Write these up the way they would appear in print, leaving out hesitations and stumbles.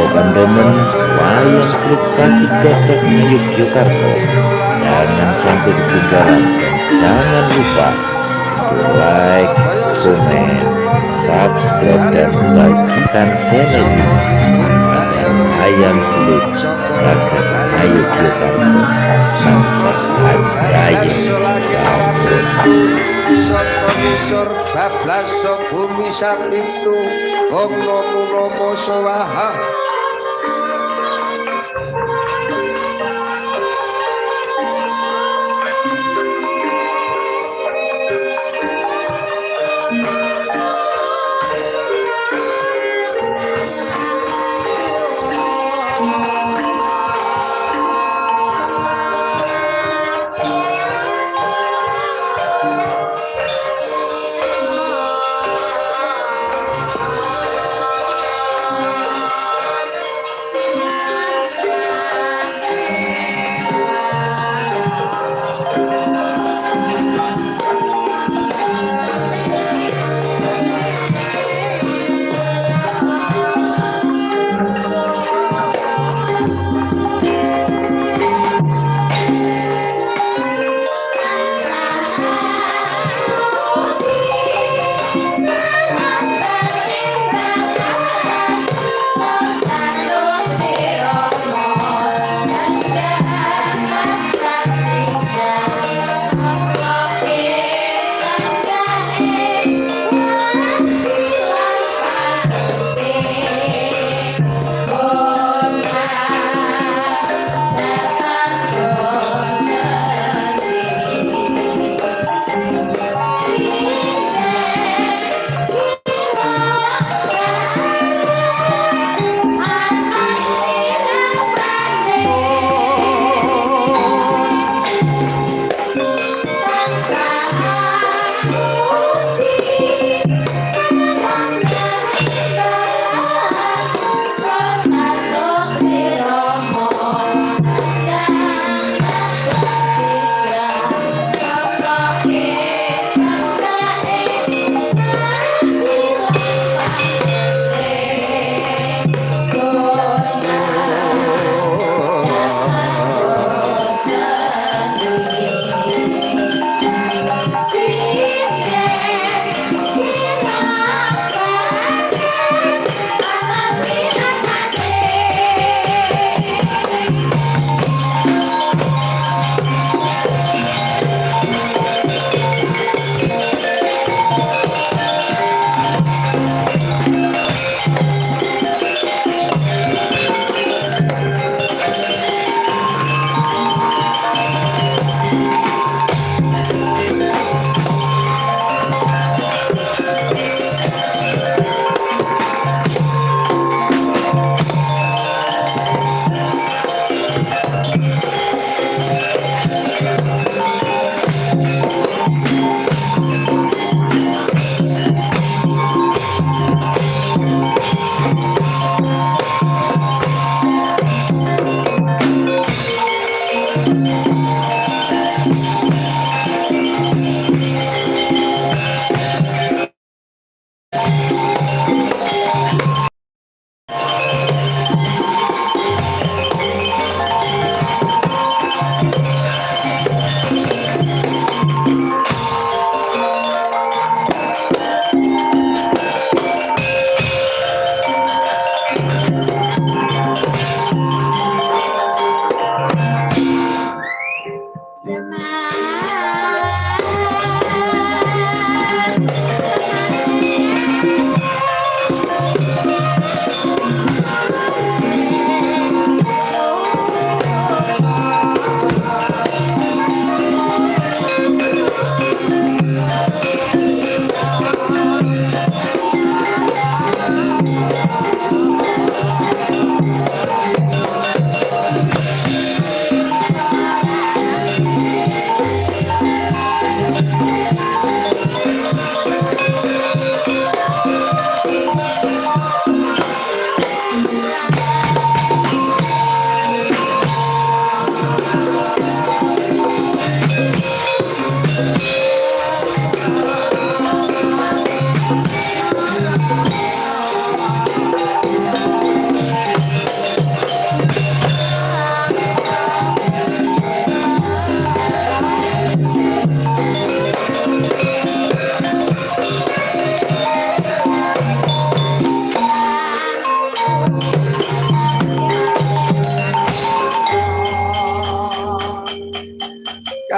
Pandemen wayang kulit klasik gagraknya Yogyakarta jangan sampai ketinggalan, dan jangan lupa like, komen, subscribe, dan bagikan channel ini agar wayang kulit gagrak Yogyakarta bangsa Anjaye bangun. Saka ngisor bablas bumi sapitu Om Namo Namo Swaha.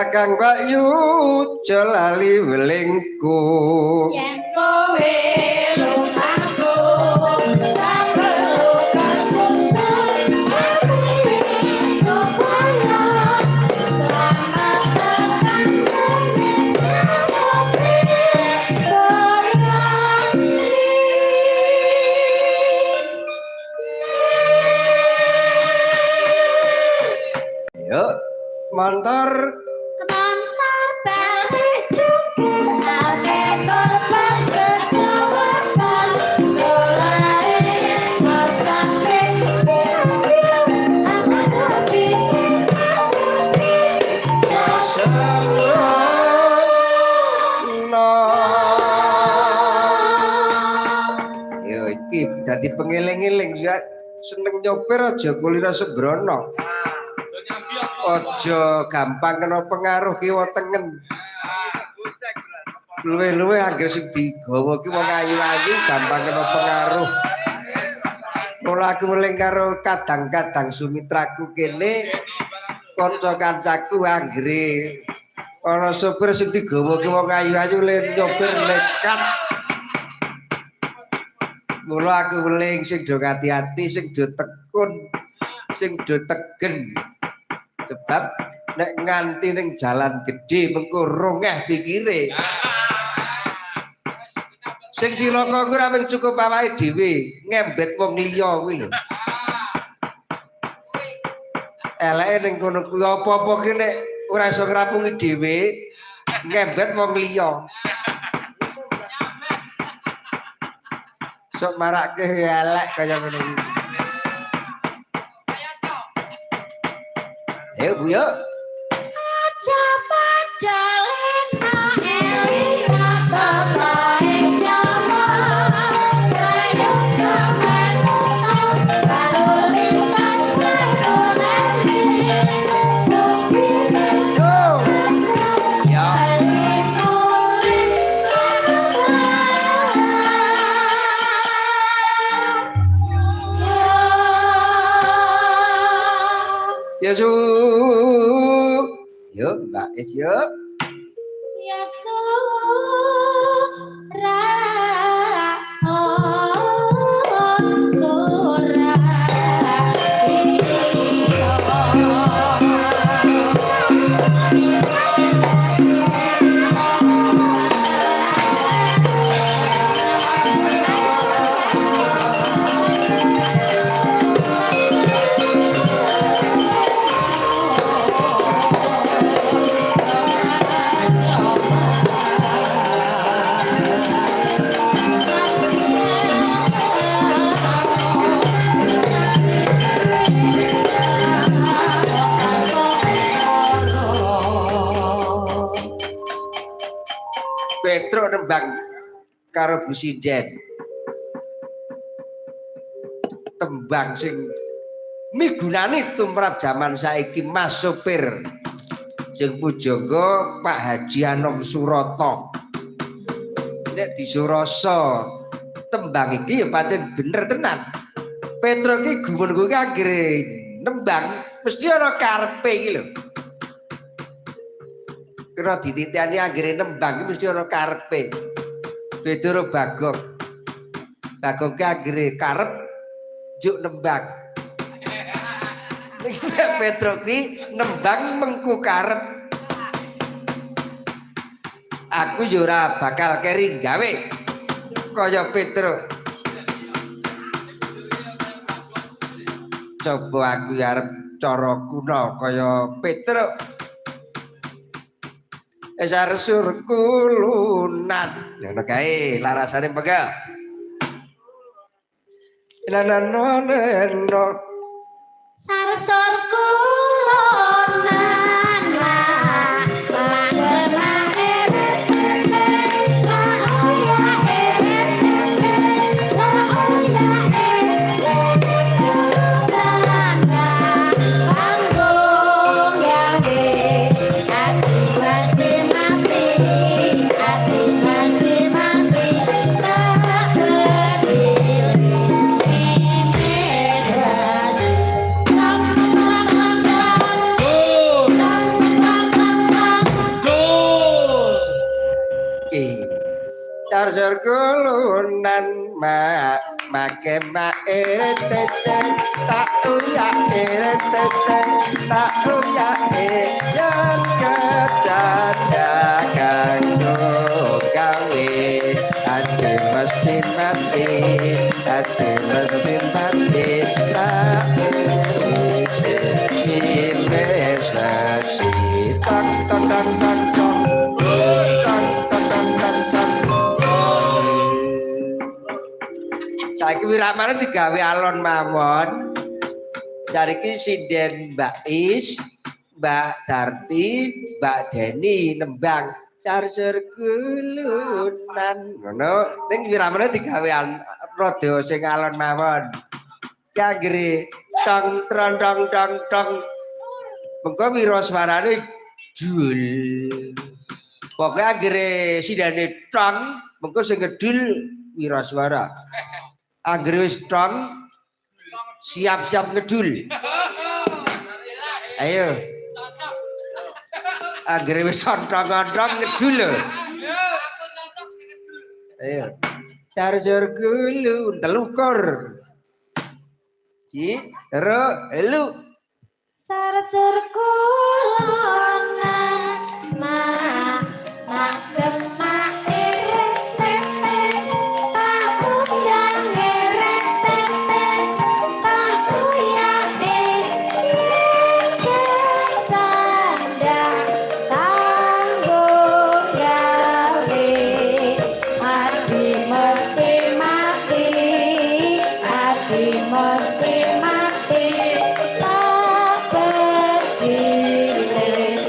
Kakang Bayu celali welingku yen kowe lumaku tak perlu kesusun supaya selamat tekan sampai yuk montor Mantar balik cukup ake korban kekawasan mulai masake sinambil aman rapi masuki Sembrono yo iki dadi pengeling-eling ya seneng nyopir aja kulino sembrono aja gampang kena pengaruh kiwa tengen luwe-luwe anggere sing digawa ki wong ayu-ayu gampang kena pengaruh mula aku muling karo kadang-kadang sumitraku kene kanca-kancaku anggere ana sopir sing digawa ki wong ayu-ayu le nyopir nekat mula aku muling sing do hati-hati sing do tekun sing do tegen sebab nek nganti ning jalan gede mengko rongeh pikire sing cilaka kuwi ora cukup awake dhewe ngembet wong liya kuwi lho eleke ning kono kuwi apa-apa ki nek ora iso ngrapungi dhewe ngembet wong liya sok marake elek kaya ngene iki Bu ya. aja padalen eling babae nyawa ayo kamen lalu lintas berlari puji Go. Ya. Ya su. Yuk, Mbak Is yuk. Ya surah surah Petro nembang karo Bu Sinden. Tembang sing migunani tumrap jaman saiki Mas Sopir sing pujangga Pak Haji Anom Surata. Nek disurasa tembang iki ya pancen bener tenan. Petro iki gumun kuwi anggere nembang mesti ana karepe iki lho. Kena dititani anggere nembang iki mesti ana karepe. Beda karo Bagong. Bagong ki anggere karep juk nembang. Petro ki nembang mengku karep. Aku yo ora bakal keri gawe kaya Petro. Coba aku arep cara kuna kaya Petro. Esar-sur kulunan. Ngono kae larasane pegel. Nananano sarsor kulonan iki Dasar kulunan make tete tak uya tete tak uya yang kecanda kanggo gawe ati mesti mati tak sesi tak saiki wiramane digawe alon mawon. Sariki sinden Mbak Is, Mbak Darti, Mbak Deni nembang Carser kulunan ngono. Ning wiramane digawe rada sing alon mawon. Kanggere tong tong tong tong tong. Mengko wiraswarane dul. Pokoke anggere sindane tong, mengko sing gedul wiraswara. Anggere wis tong siap-siap ngedul. Ayo. Anggere wis ontong-ontong ngedul. Ayo. Carjur gulu telukur. Ci, ro, elu. Sarsur kulonan mak demak tete tak undang tete tak uyane kecanda kanggo gawe adi mesti mati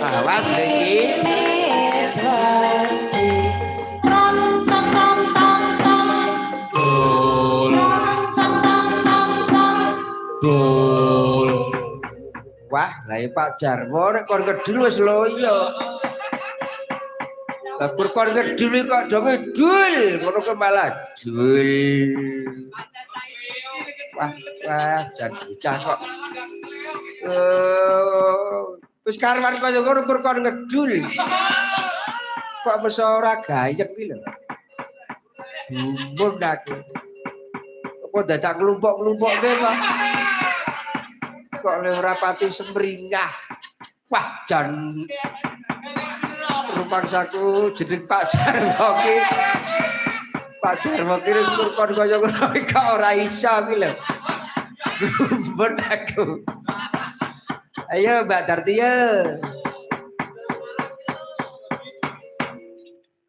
Awas iki. Wah, lah Pak Jarwo nek kon gedul wis loyo. Lah kur kon gedul kok do ngedul, ngono ke malah dul. Wah, jan bocah kok. Wis karwan kaya ngono kur kon ngedul. Kok mesti ora gayeng iki lho. Gumun aku. Apa dadak kelompok-kelompokke kok. Kok ora pati semringah. Wah, jan rumangsaku jeneng Pak Jarwo ki. Pak Jarwo ki kon kaya ngono kok ora iso ki lho. Gumun aku. Ayo Mbak Dartia.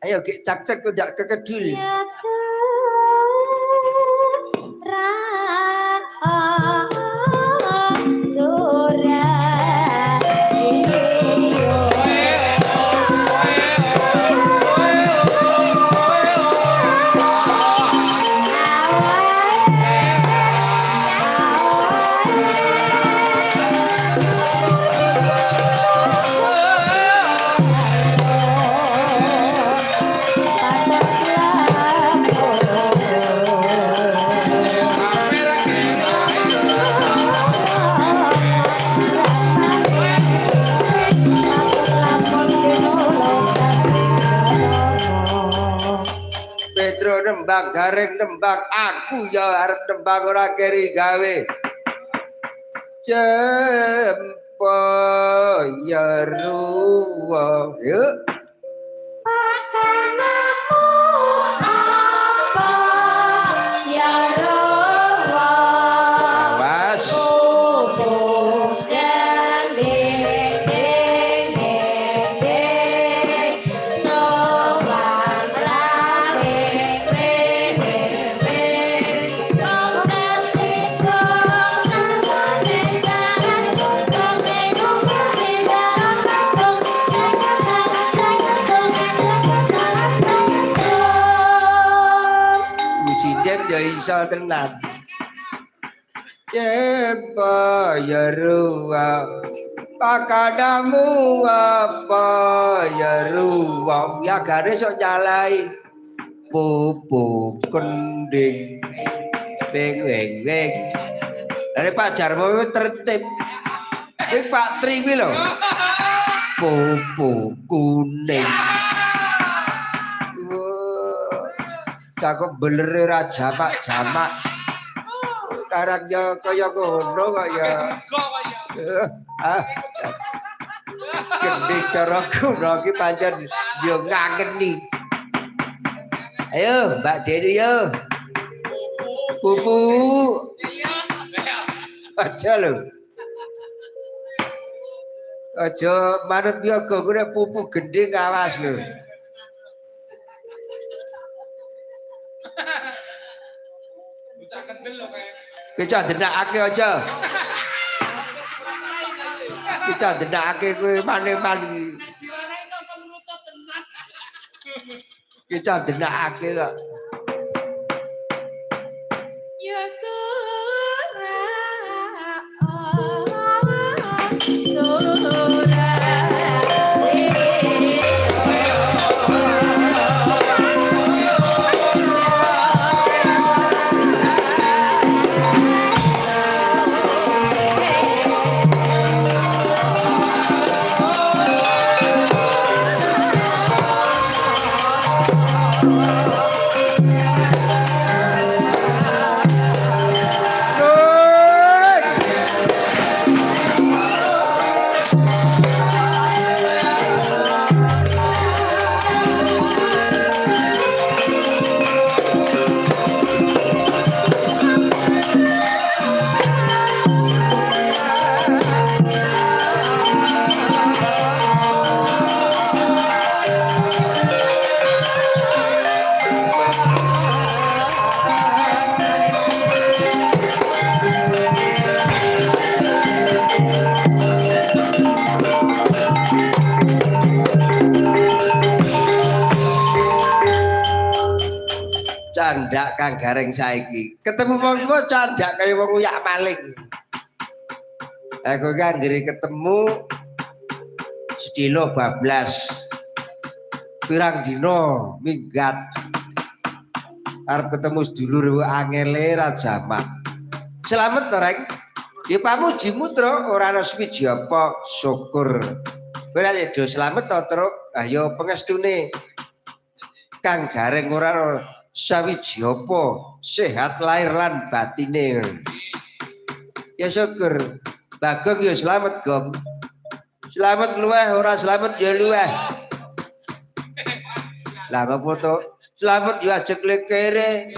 Ayo cak-cak udah kekedul. Nembang garing nembang aku ya arep nembang ora keri gawe jempo ya ruwa yuk pakanamu apa ya ruwa awas ya iso tenan jempo ya ruwa pakadamu apa ya ruwa ya gare sok nyalai pupuk kending weng weng weng dari Pak Jarwo tertib iki Pak Tri kuwi lho pupuk kuning cakep beler ra jamak-jamak. Sekarang ya kaya ngono kok ya. Ah, gede cara kuno ki pancen yo ngangeni. Ayo Mbak Deni yo. Pupu. Aja lho. Aja manut yoga kuwi pupu gending awas lho. Bocah kendel lho kae. Kita denakake aja. Kita denakake kowe mane-mane. Kita denakake kok. Ya surah candak Kang Gareng saiki. Ketemu wong tuwa candak kaya wong uyak maling. Aku kan ngeri ketemu sedina bablas. Pirang dina minggat. Arep ketemu sedulur angele ra jamak. Slamet to, Reng. Ya pamujimu, Truk, ora ana swiji apa, syukur. Kowe ra do slamet to, Truk. Ah ya pengestune Kang Gareng ora ana sawiji apa, sehat lahir lan batine. Ya syukur. Bagong ya slamet, Gom. Slamet luweh ora slamet ya luweh. Lah ngopo to? Slamet ya ajek lekere.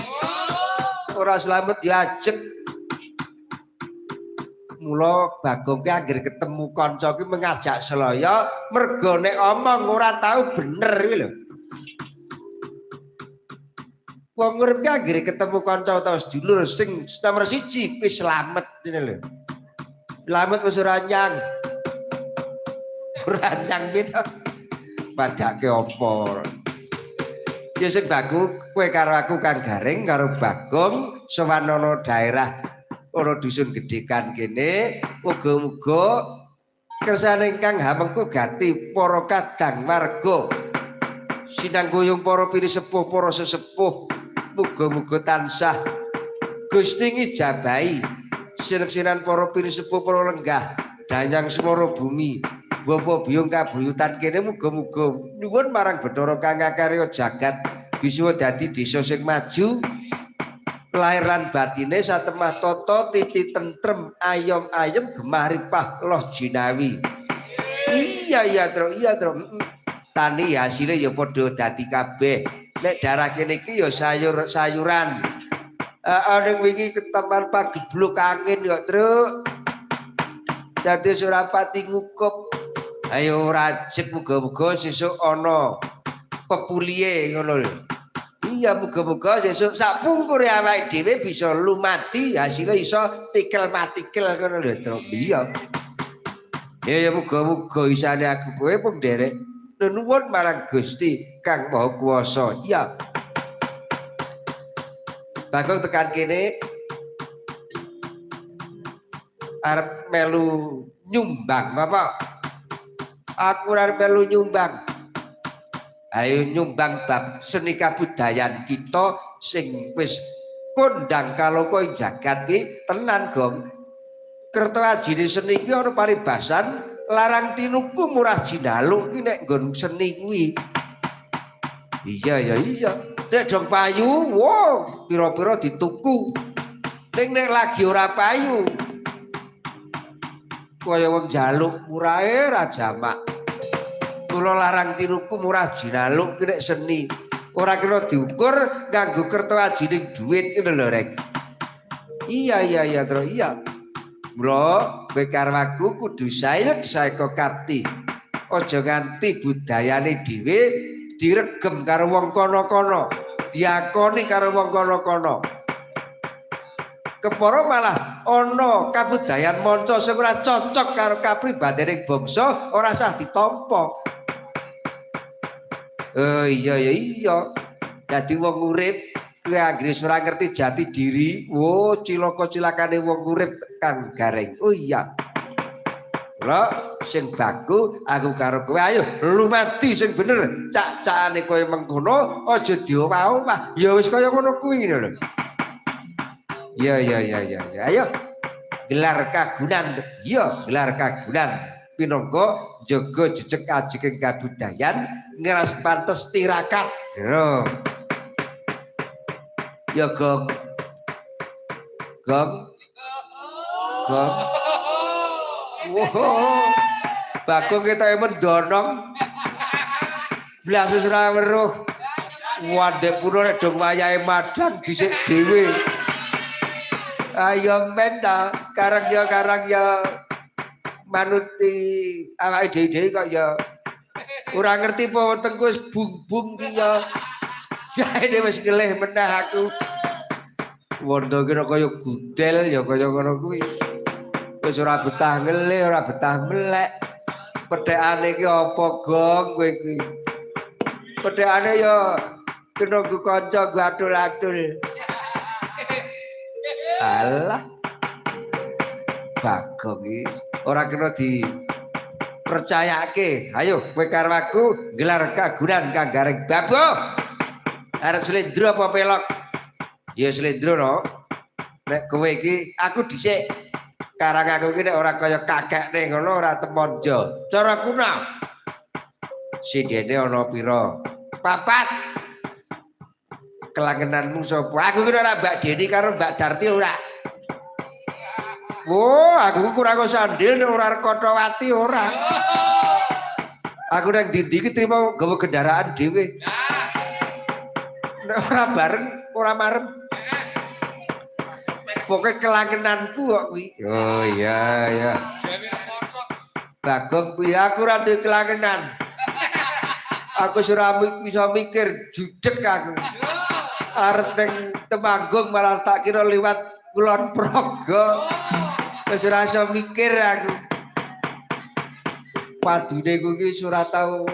Ora slamet ya ajek. Mula Bagong ki anggere ketemu kanca ki mengajak selaya, mergo nek omong ora tau bener iki lho. Wong urip ki anggere ketemu kanca utawa sedulur sing nomor 1 kuwi slamet ngene lho. Slamet wis ora nyang. Ora nyang piye to? Padake apa? Ya sing baku kowe karo aku Kang Gareng karo Bagong sowan ana daerah ana dusun Gedekan kene, muga-muga kersane ingkang hamengku gati para kadang warga sinangguyung para piri sepuh para sesepuh muga-muga tansah Gusti ngijabahi sinek-sinan para piri sepuh para lenggah danyang swara bumi bapa biyung kabuyutan kene muga-muga nyuwun marang Bathara Kang karya jagat bisa dadi desa sing maju lahir lan batine satemah tata titi tentrem ayom-ayem gemah ripah loh jinawi. Iya Truk. Tani hasilnya ya padha dadi kabeh. Nek darah kene iki ya sayur-sayuran. Ning wingi keteman pagebluk angin ya, Truk. Dadi Surapati ngukup. Ayo rajek muga-muga sesuk ana pepulihe ngono lho. Iya muga-muga sesuk sak pungkure awake dhewe bisa lumati hasilnya iso tikel matikel ngono lho, Truk. Iya. Ya muga-muga isane aku kowe pun derek nuwun marang Gusti Kang Maha Kuwasa. Iya. Bagong tekan kene arep melu nyumbang apa? Aku arep melu nyumbang. Ayo nyumbang bab seni kabudayan kita sing wis kondang kalau kowe jagat ki tenan, Gong. Kerta ajine seni ki ana paribasan larang tinuku murah jinaluk ki nek nggon seni kuwi. Iya. Nek dong payu, wow, piro-piro dituku. Nek lagi ora payu. Kaya wong jaluk murahe ra jamak. Kula larang tiruku murah jinaluk ki nek seni. Ora kena diukur nganggo kerto ajining dhuwit ngono lho rek. Iya terus iya. Mula kowe karo aku kudu sayek saeka kapti. Aja nganti budayane dhewe diregem karo wong kono-kono, diakoni karo wong kono-kono. Kepara malah ana kabudayan manca sing ora cocok karo kapribadening bangsa ora sah ditampa. Oh iya. Dadi wong urip kuwi anggere ora ngerti jati diri, oh cilaka-cilakane wong urip tekan garing. Oh iya. Lho sing baku aku karo kowe ayo lumati sing bener. Cak-cakane kowe mengkono aja diomah-omah. Ya wis kaya ngono kuwi lho. Ya. Ayo gelar kagunan. Ya gelar kagunan. Pinangka jaga jejeg ajeng kabudayan ngeras pantes tirakat. Ya Gong. Wow. Bagong kita mendonong. Blas ora weruh. Wandek pura nek dong wayahe madang dhisik dhewe. Ayo men ta, karang ya. Manuti awake dhewe kok ya ora ngerti apa wetengku wis bung-bung ki ya. Jaene wis ngelih meneh aku. Wondo kira kaya gudel ya kaya ngono kuwi. Wis ora betah ngelih, ora betah melek. Pethekane ki apa Gong kowe iki? Pethekane ya kena ku kanca ku atul-atul. Alah. Bagong iki ora kena dipercayake. Ayo kowe karo aku gelar kagunan kang garing babo. Arep slendro apa pelok? Ya slendro no. Nek kowe iki aku dhisik karang aku iki nek ora kaya kakekne ngono ora temonjo. Cara kuna. Sidene ana pira? 4. Kelangenanmu sapa? Aku ki ora Mbak Deni karo Mbak Darti ora. Oh, aku kurang sandil nek ora Kotowati ora. Aku nang ndi iki trimo gawa kendaraan dhewe. Nek ora bareng, ora marem. Pokoke kelangenanku kok kuwi. Oh iya. Bagong kuwi aku ora duwe kelangenan. Aku ora iso mikir judeg aku. Arep ning Temanggung malah tak kira liwat Kulon Progo. Wis ora iso mikir aku. Padune kuwi ora tau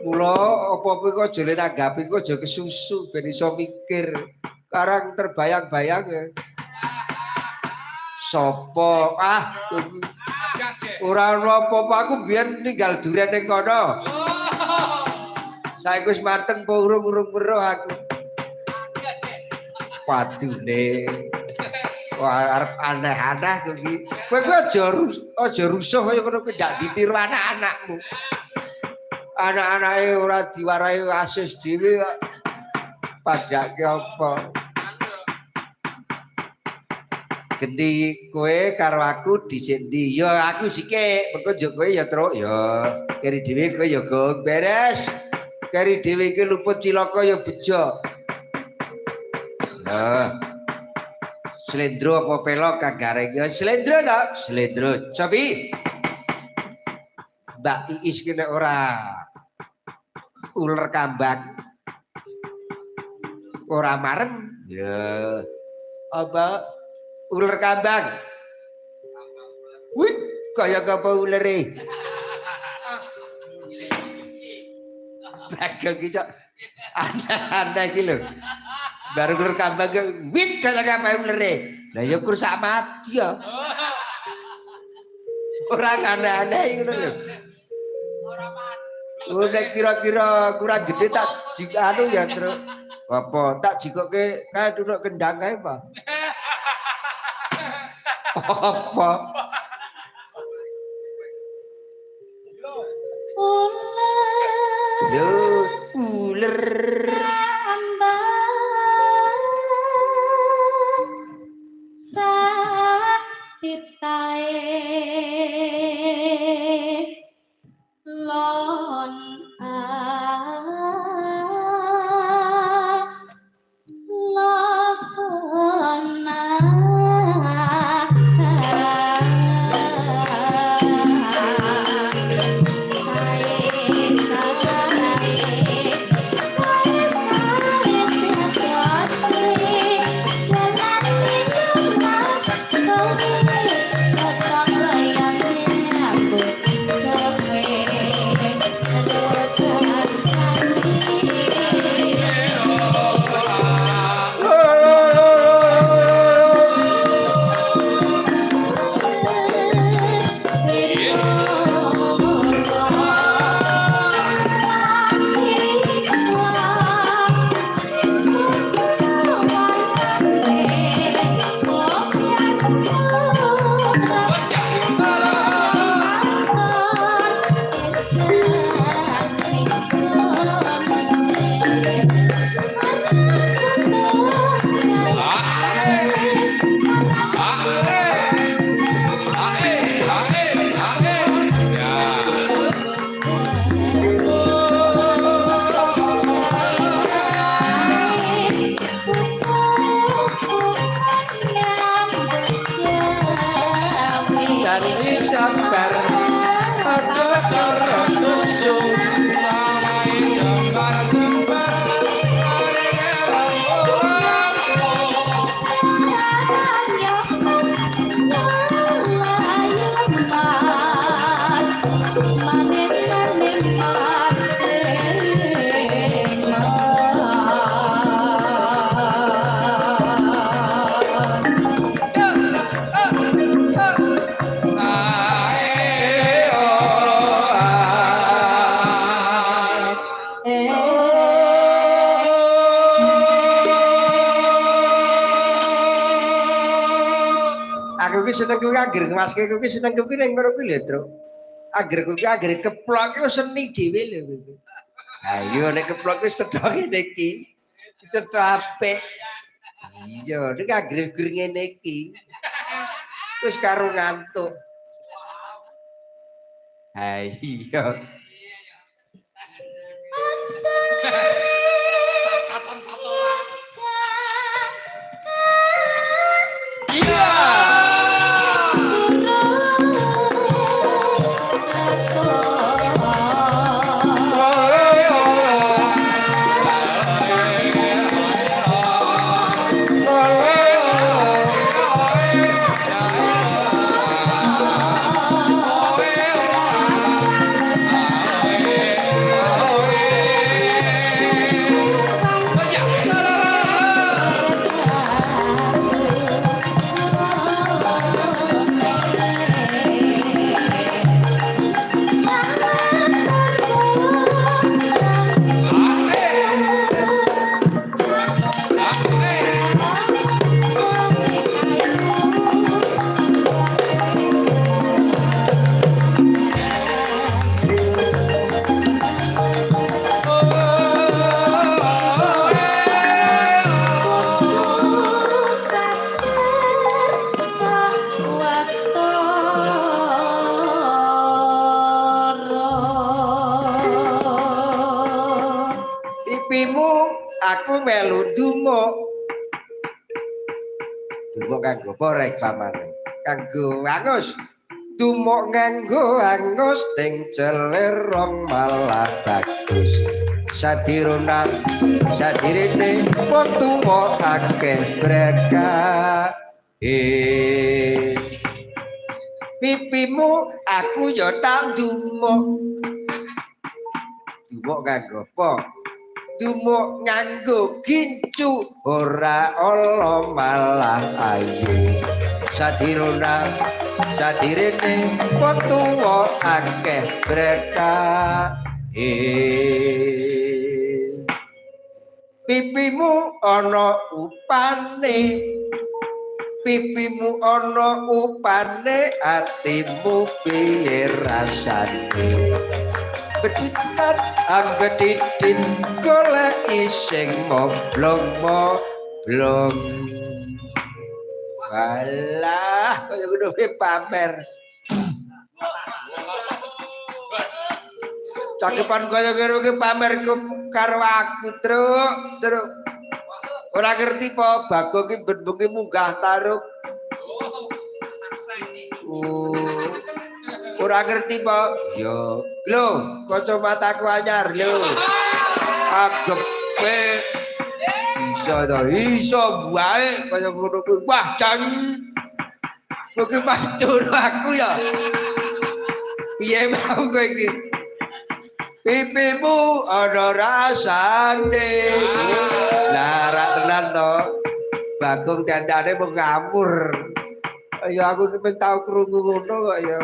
mula apa-apa kok aja nanggapi kok aja kesusu ben iso mikir. Karang terbayang-bayang ya. Sopo ora apa-apa aku biyen ninggal duren ning kono. Saiki wis mateng apa urung weruh aku. Padune wah arep aneh-aneh kuwi. Kowe aja rusuh kaya ngono kuwi ndak ditiru anak-anakmu. Anak-anake ora diwarahi asis dhewe kok. Padake apa? Gendi kowe karo aku dhisik ndi? Ya aku sithik, mengko njuk kowe ya truk ya. Keri dhewe kowe ya Gong beres. Keri dhewe iki luput cilaka ya bejo. Nah. Slendro apa pelok kang gareng ya slendro ta? Slendro. Cobi. Mbak Iis ki nek ora uler kambang. Ora marem. Ya. Apa uler kambang? Wih, kaya apa ulere? Bagong iki cok. Aneh-aneh iki lho. Baru uler kambang wit kaya apa ulere. Lah ya kursak mati ya. Ora aneh-aneh ngono lho. Ora mati. Udah kira-kira kurang gede tak jika anu ya terus. Apa tak jikoke kae duduk kendang kae apa? Apa? Uler. ki seneng kuwi agar ngemaske kuwi seneng kuwi ning ngono kuwi lho, Truk. Agar kuwi agar keplok ki seni dhewe lho kuwi. Ayo nek keplok wis cedhak ngene iki. Cedhak apik. Iya, nek agar ngene iki. Wis karo ngantuk. Ha iya. Aku melu dumuk. Dumuk kanggo apa rek pamane? Kanggo angus. Dumuk nganggo angus ting celerong malah bagus. Sadiruna sadirene wektu akeh berkah. Pipimu aku yo tak dumuk. Dumuk kanggo apa? Dumuk nganggo gincu ora ala malah ayu sadiruna sadirene wektu akeh berkah pipimu ana upane pipimu ana upane atimu piye rasane betitat ambetitit golek ising moblong-moblong. Walah, kaya ngono pamer. Cakepan kaya ngono ki pamer karo aku, Truk. Ora ngerti po Bagong ki ben-bengi munggah taruk. Ora ngerti po? Yo. Lho, kacamataku anyar lho. Agepe. Bisa to, iso wae kaya ngono kuwi. Wah, jan. Kok ki matur aku ya. Piye mau kowe iki? Pipimu ana rasane. Lah ra tenan to. Bagong dandane mung ngamur. Ya aku ki pengen tau krungu ngono kok ya.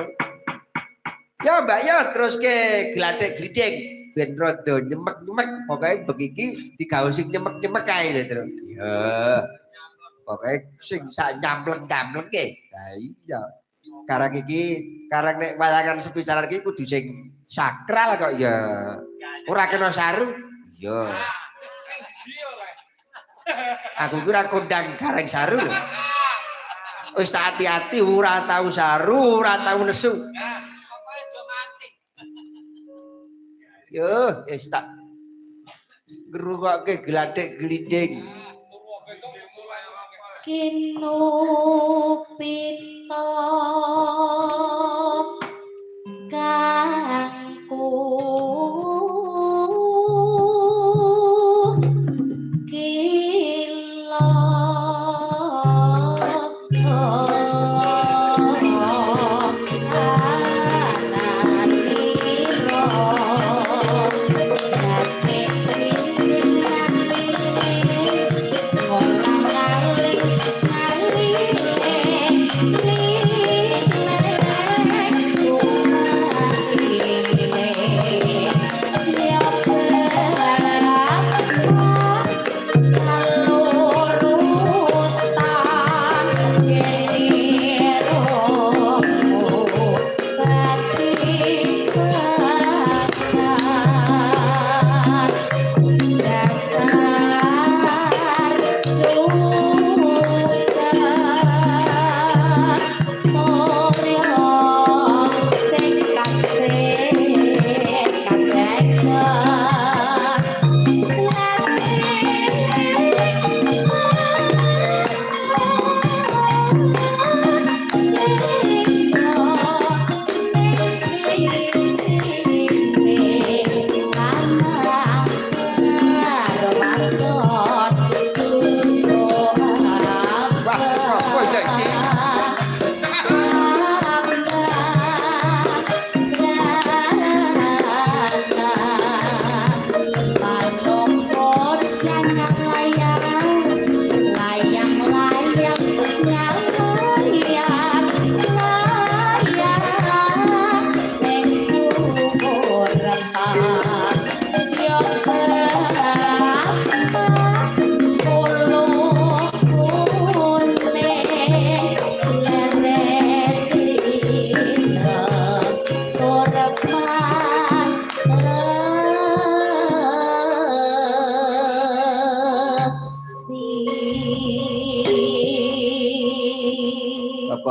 Ya Mbak ya terus ke gladek-glidek ben rada nyemek-nyemek pokoke begiki digawe sing nyemek-nyemek kae lho terus. Ya. Pokoke sing sak nyampleng-nyampleng ke. Lah iya. Karang iki karang nek wayangan sepisanan iki kudu sing sakral kok ya. Ora kena saru. Iya. Aku kira kondang kareng saru. Wis tak hati-hati ora tau saru, ora tau nesu. Yo, wis tak ngrungokke gladek-gliding. Kinupita kangku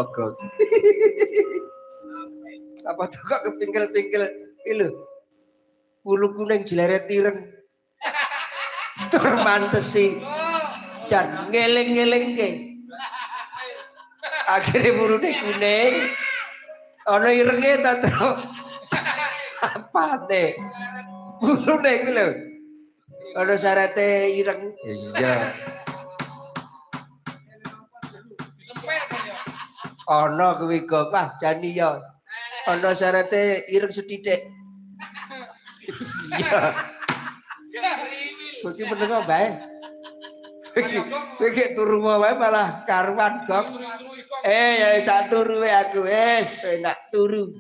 apa kok? Apa tuh kok kepingkel-pingkel iki lho. Bulu kuning jeleret ireng. Tur mantesi. Jan ngeling-ngelingke. Akhirnya burune kuning. Ana irenge ta, Truk. Apane? Burune iki lho. Ana syarate ireng. Iya. Ana kuwi kok, Pak jani ya. Ana syarate ireng sethithik. Iya. Bagi meneng bae. Kowe turu wae malah karuan, Gong. Ya wis tak turu wae aku wis enak turu.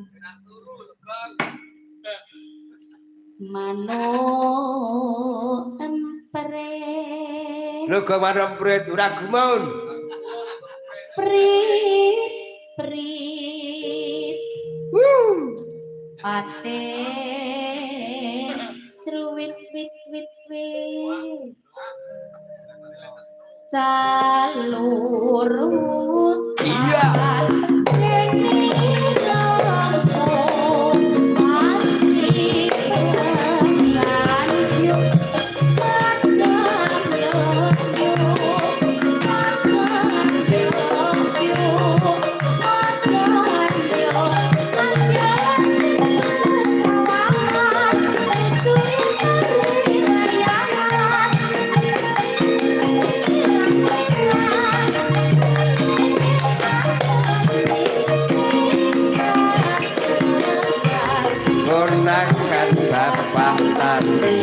Manuk empret. Lho Gong manuk empret ora gumun. Prit prit. Pating sruwit wit wit wit. Jalur Iya. Konangan bapak tani.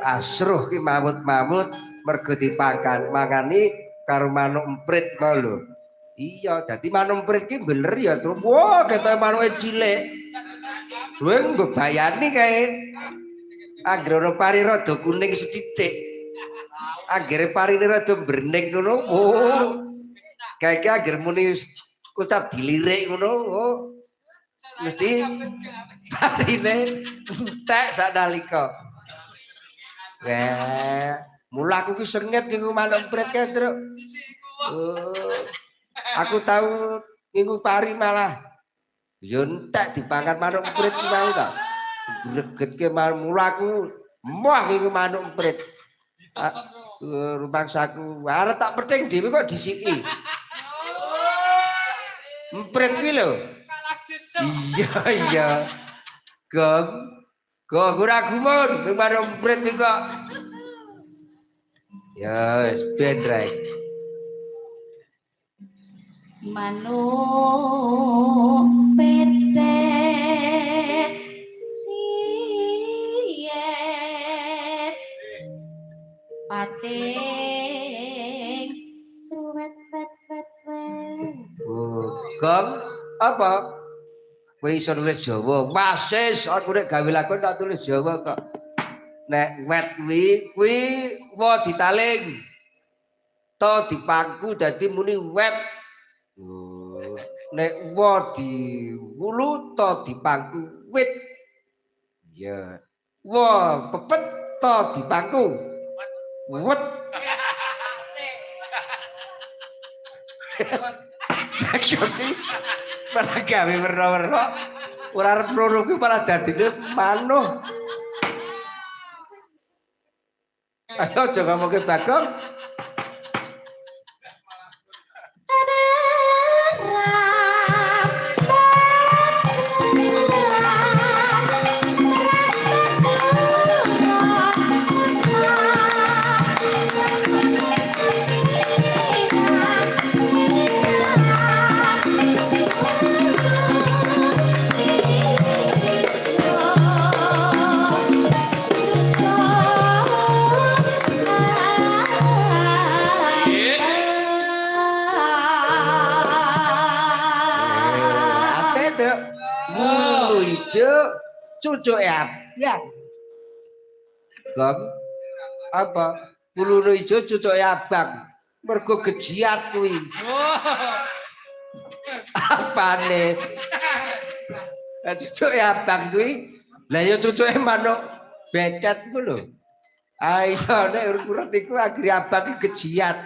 Asruh ki mamut-mamut mergo dipangkan mangani karo manuk emprit mau lho. Iya, dadi manuk emprit ki bener ya, Tru. Wah, ketoke manuke cilik. Kowe mbebayani kae. Anggere ana pari rada kuning sithithik. Anggere parine rada mbrening ngono. Oh. Kae ki anggere muni kucap dilirik ngono. Oh. Mesti parine entek sak nalika. Wah, mulaku ki sengit ki manuk emprit kae, Truk. Oh. Aku tahu minggu pari malah yo entek dipangkat manuk emprit ki mau ta. Gregetke mulaku moh ki manuk emprit. Rumangsaku arep tak peting dhewe kok disiki. Emprit ki lho. Iya. Gong ora gumun manuk emprit ki kok. Ya wis ben rek. Manuk petet ciet pating suwet wet wet wet. Gong apa? Kowe iso nulis Jawa. Wasis aku nek gawe lakon tak tulis Jawa kok. Nek wet kuwi wa ditaling. To dipangku dadi muni wet. Nek wa diwulu to dipangku wit. Ya. Wa pepet to dipangku wet. Jadi malah gawe werna-werna ora arep rono ki malah dadine manuh. Ayo aja ngomongke Bagong. Cucuk ya. Gong apa? Bulu ijo cucuk abang. Mergo gejiat kuwi. Apane? Lah cucuke abang kuwi, lah ya cucuke manuk betet ku lho. Ah iso nek urut iku akhire abang ki gejiat.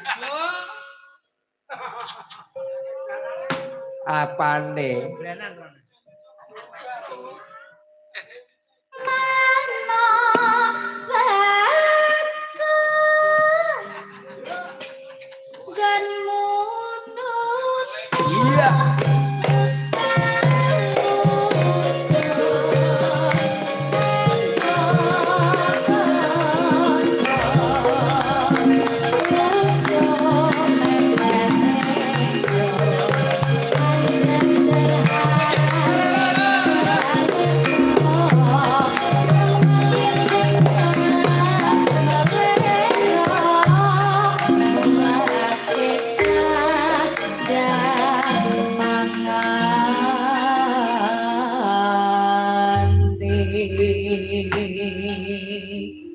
Apane? Iya.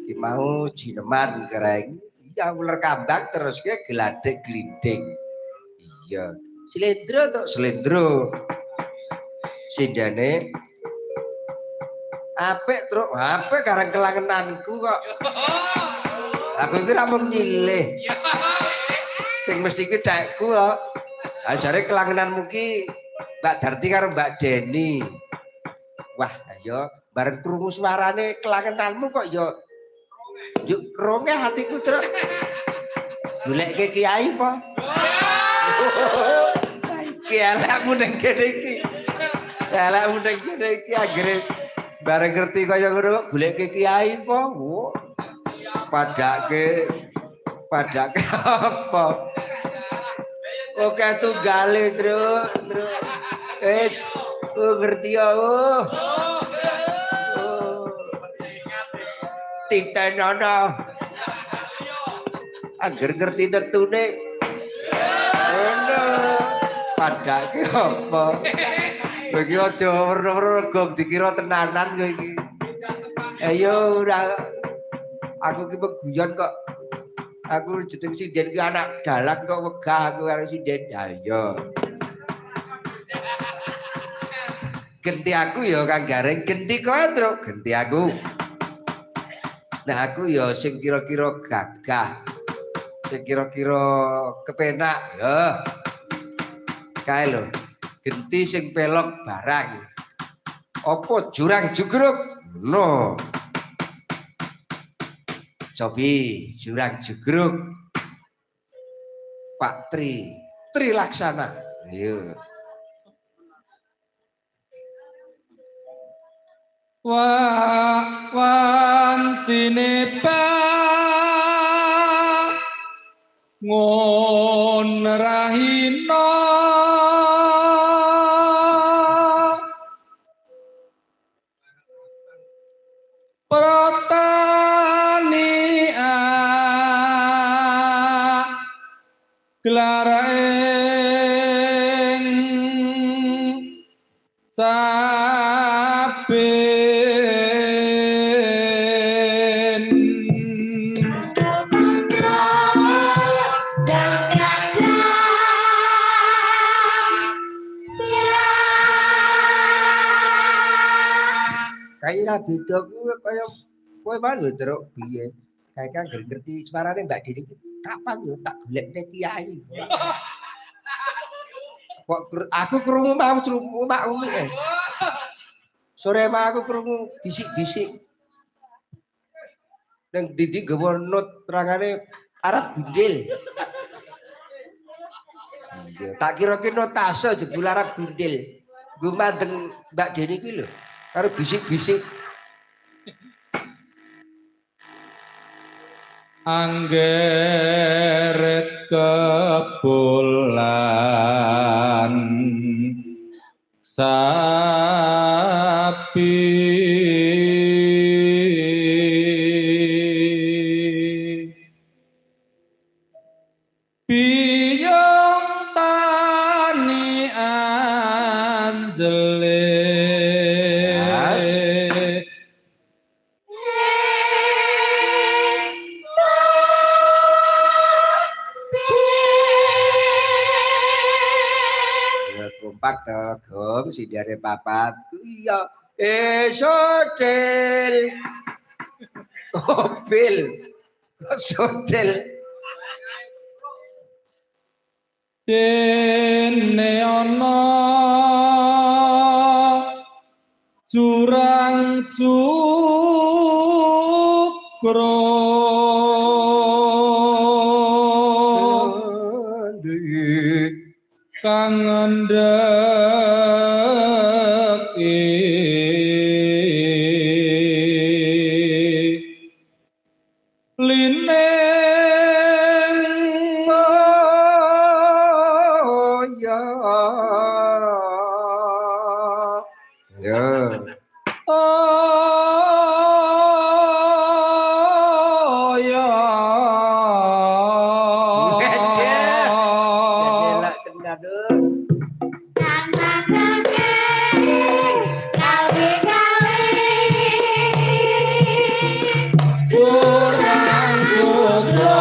Ki mau jineman kereng. Ya ular kambang terus ke geladek glinding. Iya. Slendro tok slendro. Sindane apik truk, apik kareng kelangenanku kok. Aku iki ra mung nyilih. Sing mesti ki dhekku kok. Ajare kelangenanmu ki Mbak Darti karo Mbak Deni. Wah, ya bareng krungu suarane kelangenanmu kok ya juk ronge hatiku truk. Goleke kiai apa? Ki elekmu ning kene iki. Elekmu ning kene iki anggere bareng ngerti kaya ngono kok goleke kiai apa? Wo. Padake apa? Oke tunggale, Truk. Wis ngerti ya. Titenono. Angger ngerti netune. Ngono. Padake apa? Kowe iki aja werna-werna dikira tenanan kowe iki. Ayo ora aku ki peguyon kok. Aku jeneng sinden ki anak dalan kok wegah aku karo sinden. Ayo. Genti aku ya Kang Gareng, genti kowe, Truk. Genti aku. Nah aku ya sing kira-kira gagah. Sing kira-kira kepenak ya. Kae lho. Genti sing pelok barang. Apa jurang jugruk? No. Cobi jurang jugruk. Pak Tri Laksana. Ayo. Wancine ngon rahina pratania glaraing Kaya beda kuwi kaya kowe mang lho Truk piye. Kae kan ngerti suarane Mbak Dini kapan yo tak golekne kiai. Kok aku krungu mau mak umi. Sore mah aku krungu bisik-bisik. Nang Didi gawa not terangane Arab gundil. Iya, tak kira ki notase jebul Arab gundil. Nggo mandeng Mbak Deni kuwi lho. Karo bisik-bisik. Anggeret kebulan sapi biyong tani anjele kompak tegem sindare papat. Iya. Sodel. Mobil. Sodel. dene ana jurang cukro kang ngendheki lineng Ya. Ya. oh ya Jadilah kena deh. curang cukro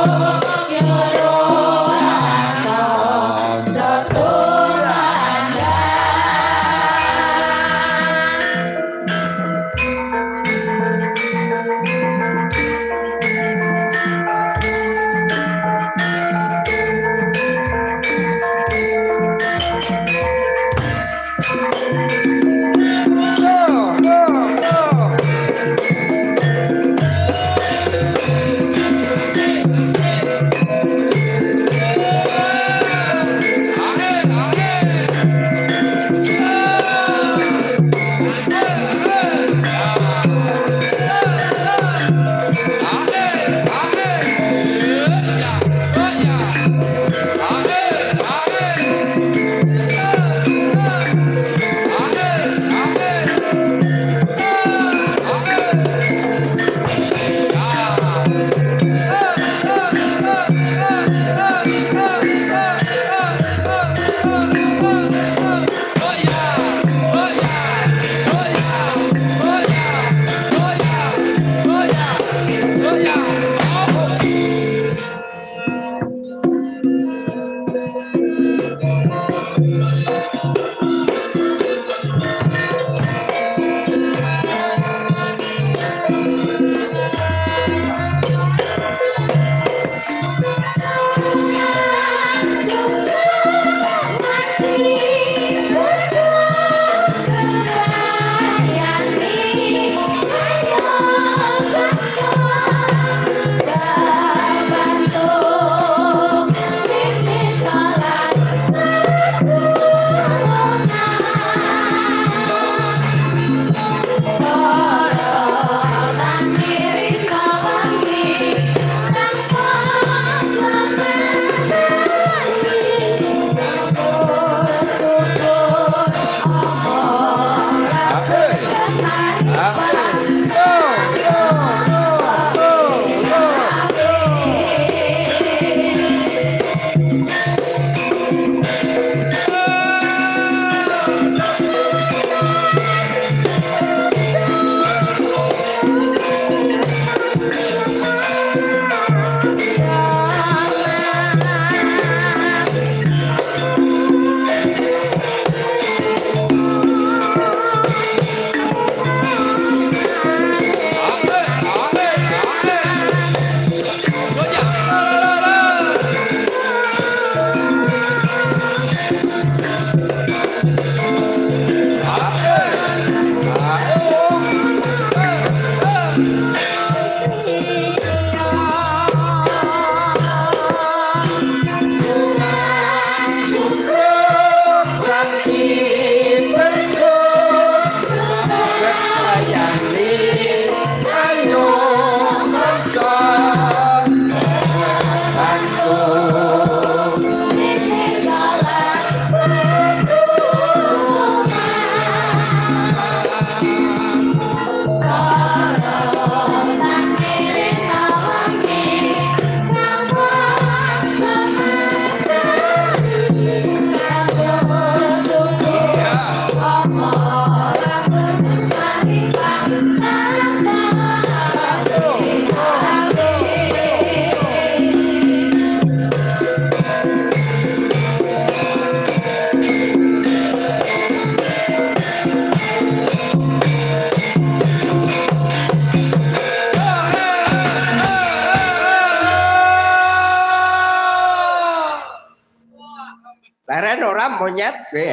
Keren ora monyet kowe.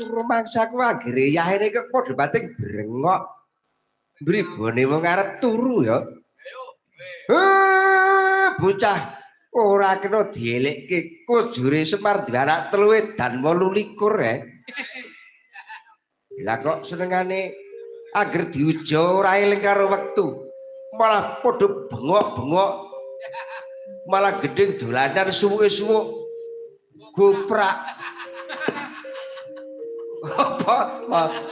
Rumangsaku anggere yahene kok padha bating brengok. Mribone wong arep turu ya. Bocah ora kena dielekke kujure Semar duwe anak telu edan 28 ya. Lah kok senengane anger diuja ora eling karo wektu. Malah padha bengok-bengok. Malah gedeng dolanan suwuk-suwuk. Goprak. Apa?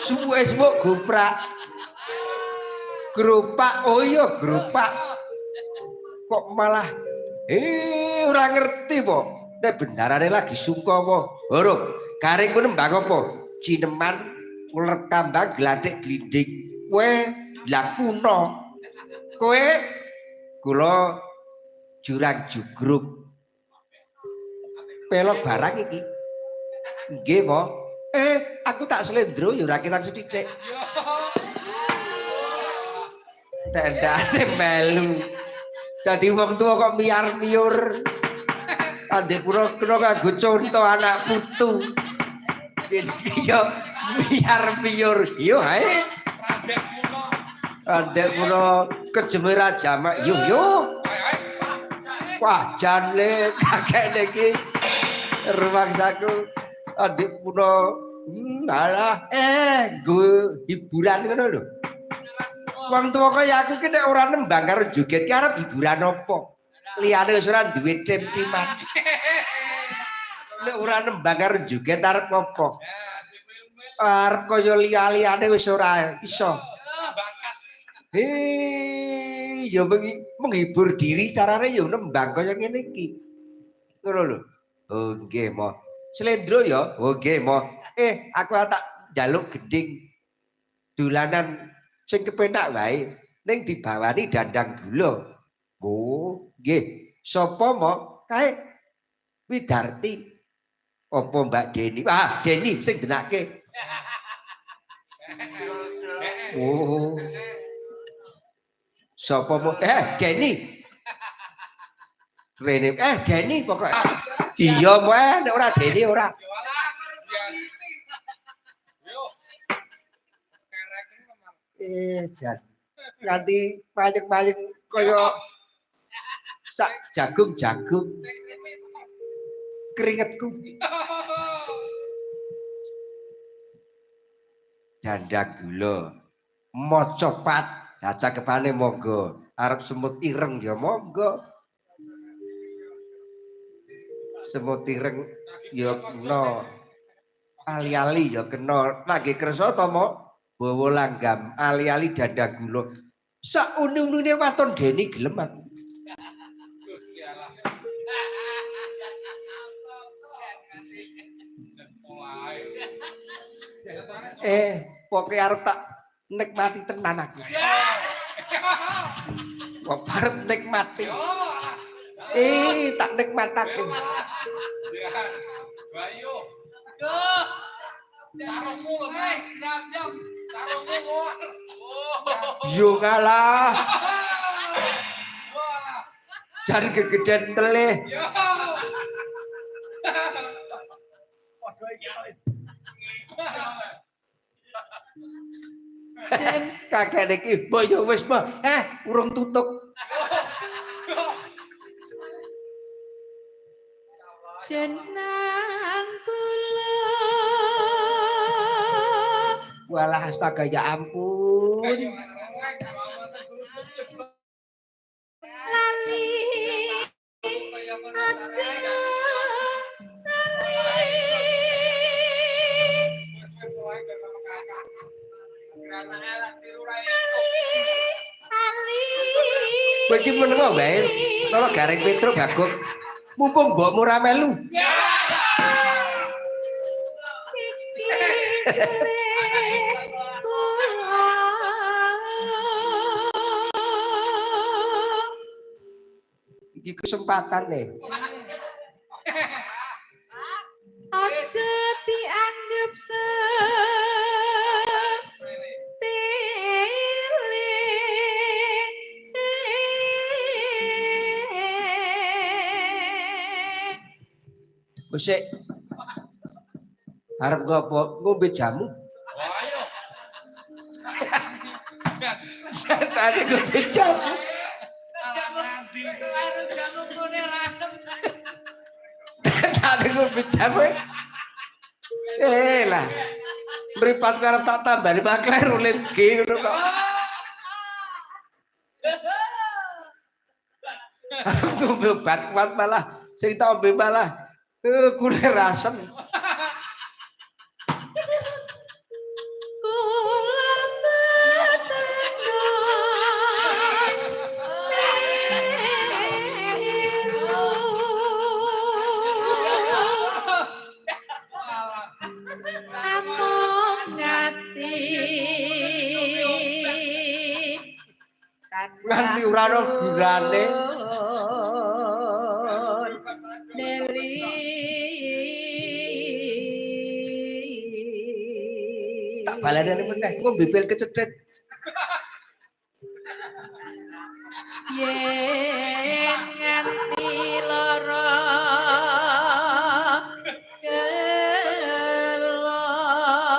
Suwuk-suwuk goprak. Grupak, oh iya grupak. Kok malah ora ngerti po. Nek bendarane lagi suka apa? Horo, garing ku nembang apa? Cineman, uler kambang, gladek glinding. Kowe lah kuno. Kowe kula jurang jugruk. Pelok barang iki. Nggih, Po. Aku tak slendro ya ora kirang sithik. Tendane melu. Dadi wong tuwa kok miyar-miyur. Andek pura kena kanggo conto anak putu. Iki yo miyar-miyur. Yo ae. Andek pura kejemir jamak. Yo. Wah, jane kakek iki rumangsaku. Andek pura alah go hiburan ngono lho. Wong tuwa kaya aku ki nek ora nembang karo joget ki arep hiburan apa? Liyane wis ora duwe tim-timan. Nek ora nembang karo joget arep apa? Arep kaya liya-liyane wis ora iso. Ya menghibur diri carane ya nembang kaya ngene iki. Ngono lho. Oh nggih, Mo. Slendro ya? Oh nggih, Mo. Aku tak njaluk gending dolanan sing kepenak wae ning dibawani dandang gula. Oh, nggih. Sapa mo? Kae Widarti. Apa Mbak Deni? Wah, Deni sing denake. Oh. Sapa mo? Deni. Rene Deni pokok. Iya mo nek ora Deni ora. Jan. Nganti payeng-payeng kaya sak jagung-jagung. Keringetku. Dandang gula. Maca pat. Lah cakepane monggo. Arep semut ireng ya monggo. Semut ireng ya kena. Ali-ali ya kena. Lagi kersa to mo? Bawa langgam ali-ali dandang gula. Sak unung-unune waton Deni gelem aku. Pokoke arep tak nikmati tenan aku. Kok arep nikmati. Tak nikmatake. Bayu. Sarungmu lho, Mas. Jam. Sarungmu. Yo kalah. Jan gegeden telih. Kakek iki boyo wis mah. Urung tutuk. Jenang kula. Walah astaga ya ampun. Lali. Aja. Kowe iki menengo wae. Nolo garing Petro Bagong. Mumpung mbokmu ora melu. Iki kesempatan nih. Aja dianggap sepele. Sik. Arep ngopo? Ngombe jamu. Ayo. Tadi ngombe jamu. Jamu harus jamu kuning rasem. Tadi ngombe jamu. Lah. Mripat karep tak tambani makler ulit ge ngono kok. Ngombe obat kuat malah sing tak ombe malah kuning rasem. Nganti ora ono gunane. Tak balanane meneh ngombe pil kecethit. Yen nganti lara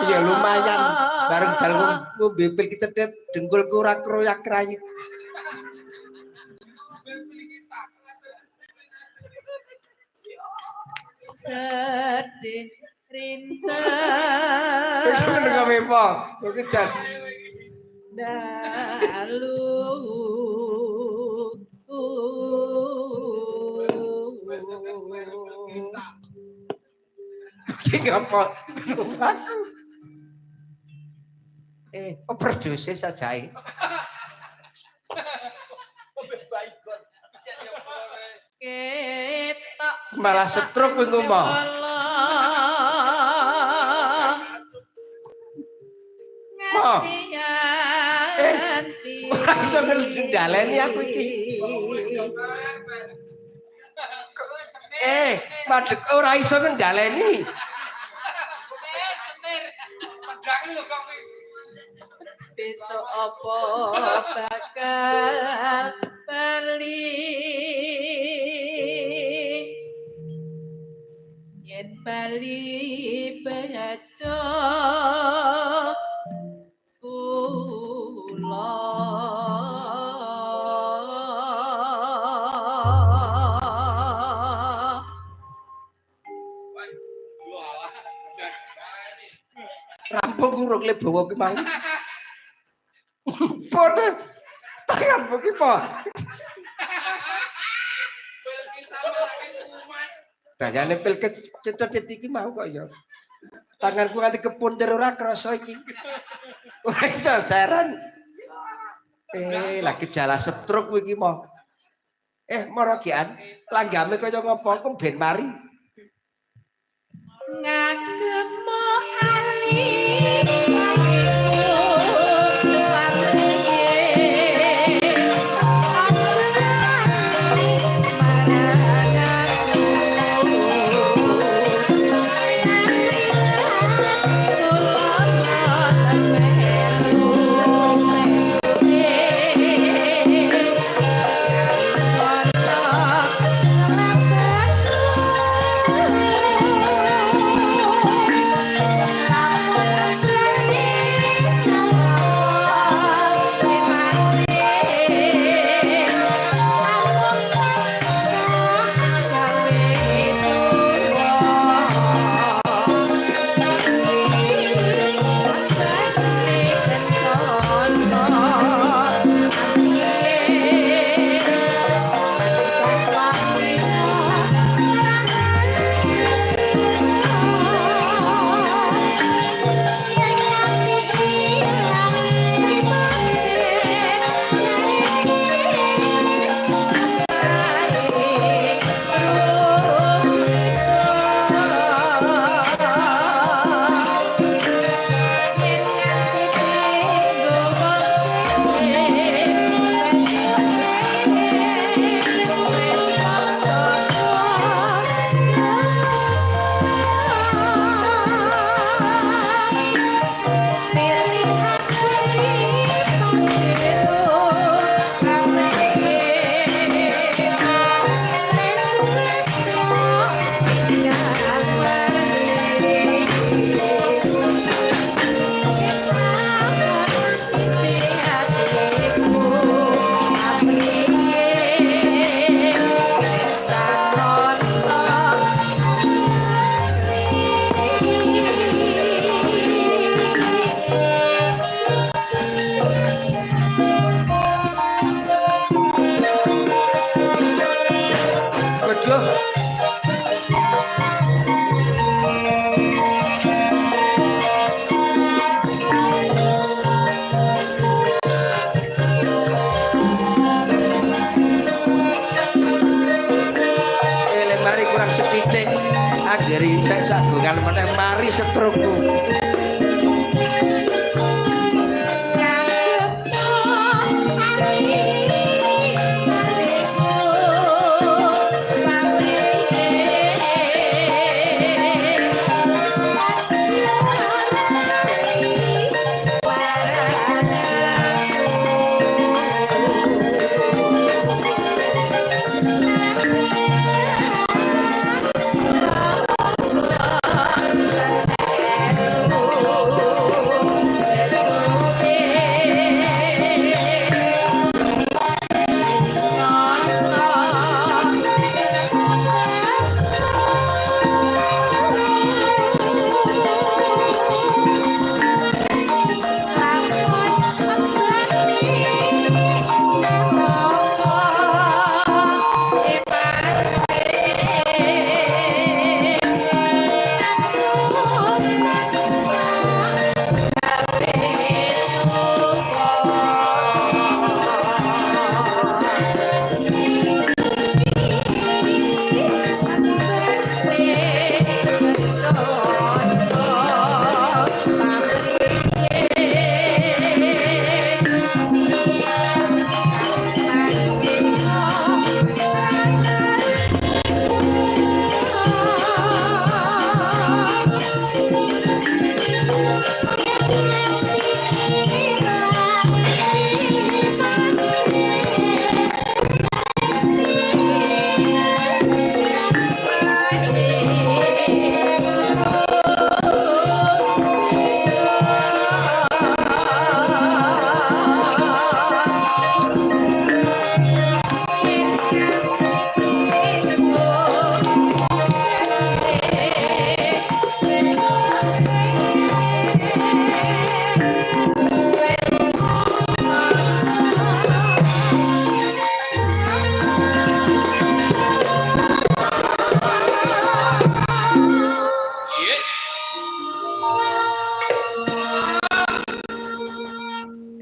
Ya lumayan bareng bal ngombe pil kecethit dengkulku ora kroyak-krayik. sedih rinten Wis meneng mepo, kok kejan. dalu Iki ngapa? Overdose sajae. ketok Malah stroke kowe ngomong. Ora iso ngendhaleni aku iki. Madhek ora iso ngendhaleni. Semir. Pedang lho kok kuwi. Besok apa bakal bali yen bali baca kula Rampung urung le bawa ki mau. Padha tanganmu ki po. Dayane pil kecethit iki mau kok ya. Tanganku nganti kepuntir ora krasa iki. Ora iso saran. Lagi gejala stroke kuwi iki mo. Mara gian, langgame kaya ngopo kok ben mari. ngagem ali aduh. Mari kurang setitik agar intek sagongan meneh mari setrukku.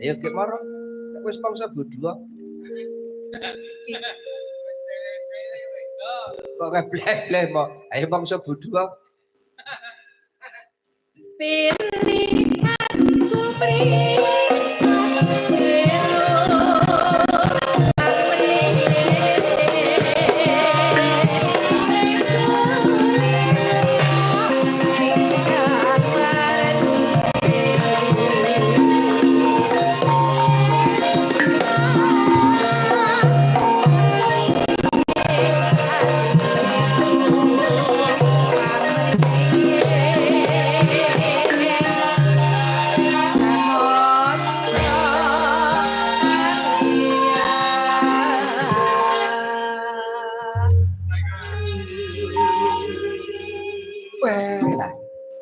Ayo ke maro. Wis mangsa bodho. Kok ngebleh-bleh mo. Ayo mangsa bodho. Pilihanku beri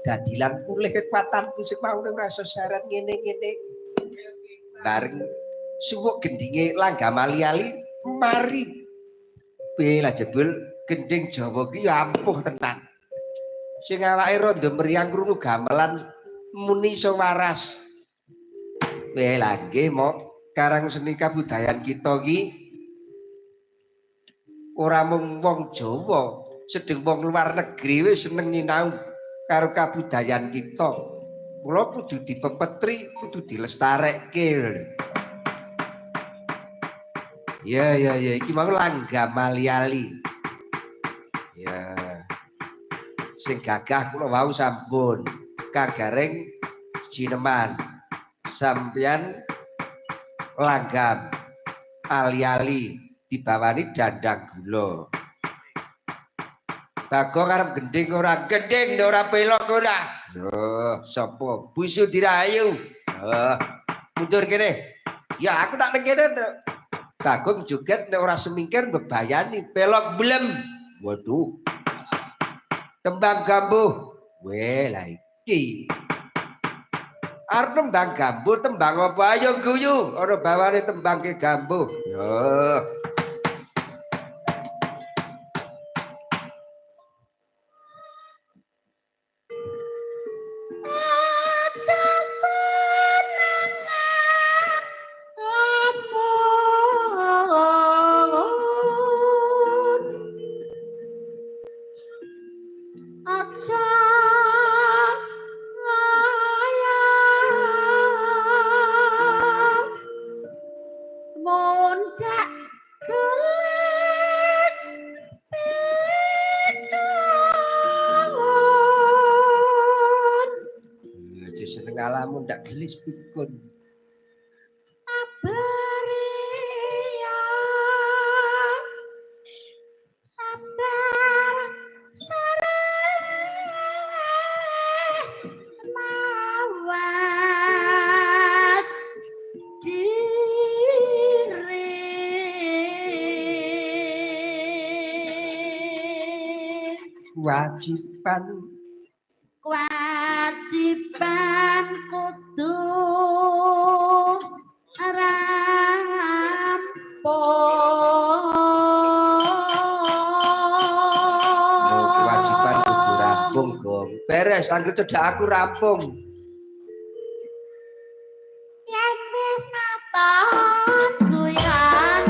dadilan pulih kekuatanku sing mau ora iso syarat ngene-ngene. Bareng suwuk gendinge langgam ali-ali mari. Lah jebul gending Jawa ki ya ampuh tenan. Sing awake rada mriyang krungu gamelan muni iso waras. Lah nggih mo karang seni kabudayan kita ki ora mung wong Jawa, sedeng wong luar negeri wis seneng nyinau karo kabudayan kita. Mula kudu dipepetri, kudu dilestarekke. Ya iki mau langgam ali-ali. Ya. Sing gagah kula wau sampun Kagareng Jineman. Sampeyan langgam ali-ali dibawani Dandang Gula. Bagong arep gending ora gending ora pelok ora. Loh, sapa? Busu dirayu. Mundur kene. Ya aku tak ning kene. Bagong joget nek ora semingkir mbebayani pelok blem. Waduh. Tembang gambuh. Weh lah iki. Arep tembang gambuh tembang apa ayo guyu ana bawane tembang ke gambuh. Yo. pundak gelas pikun aja seneng alamu ndak gelis pikun abariya sabar sareh mawas diri kewajiban kudu kewajiban kudu rampung rampung gong beres angger cedak aku rampung yen wis katon guyangan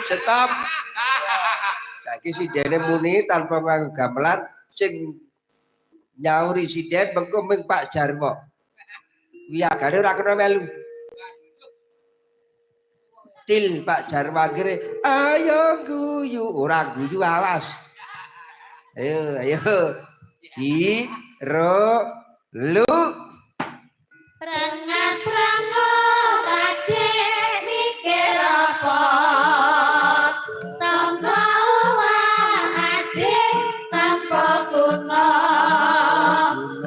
stop saiki sidene muni tanpa nganggo gamelan sing nyauri siden mengko ming Pak Jarwo wiyagane ora kena melu til Pak Jarwo akhire ayo guyu ora guyu awas ayo di ro lu Prangat-prangat adek mikir apa sangka uang adek tanpa guna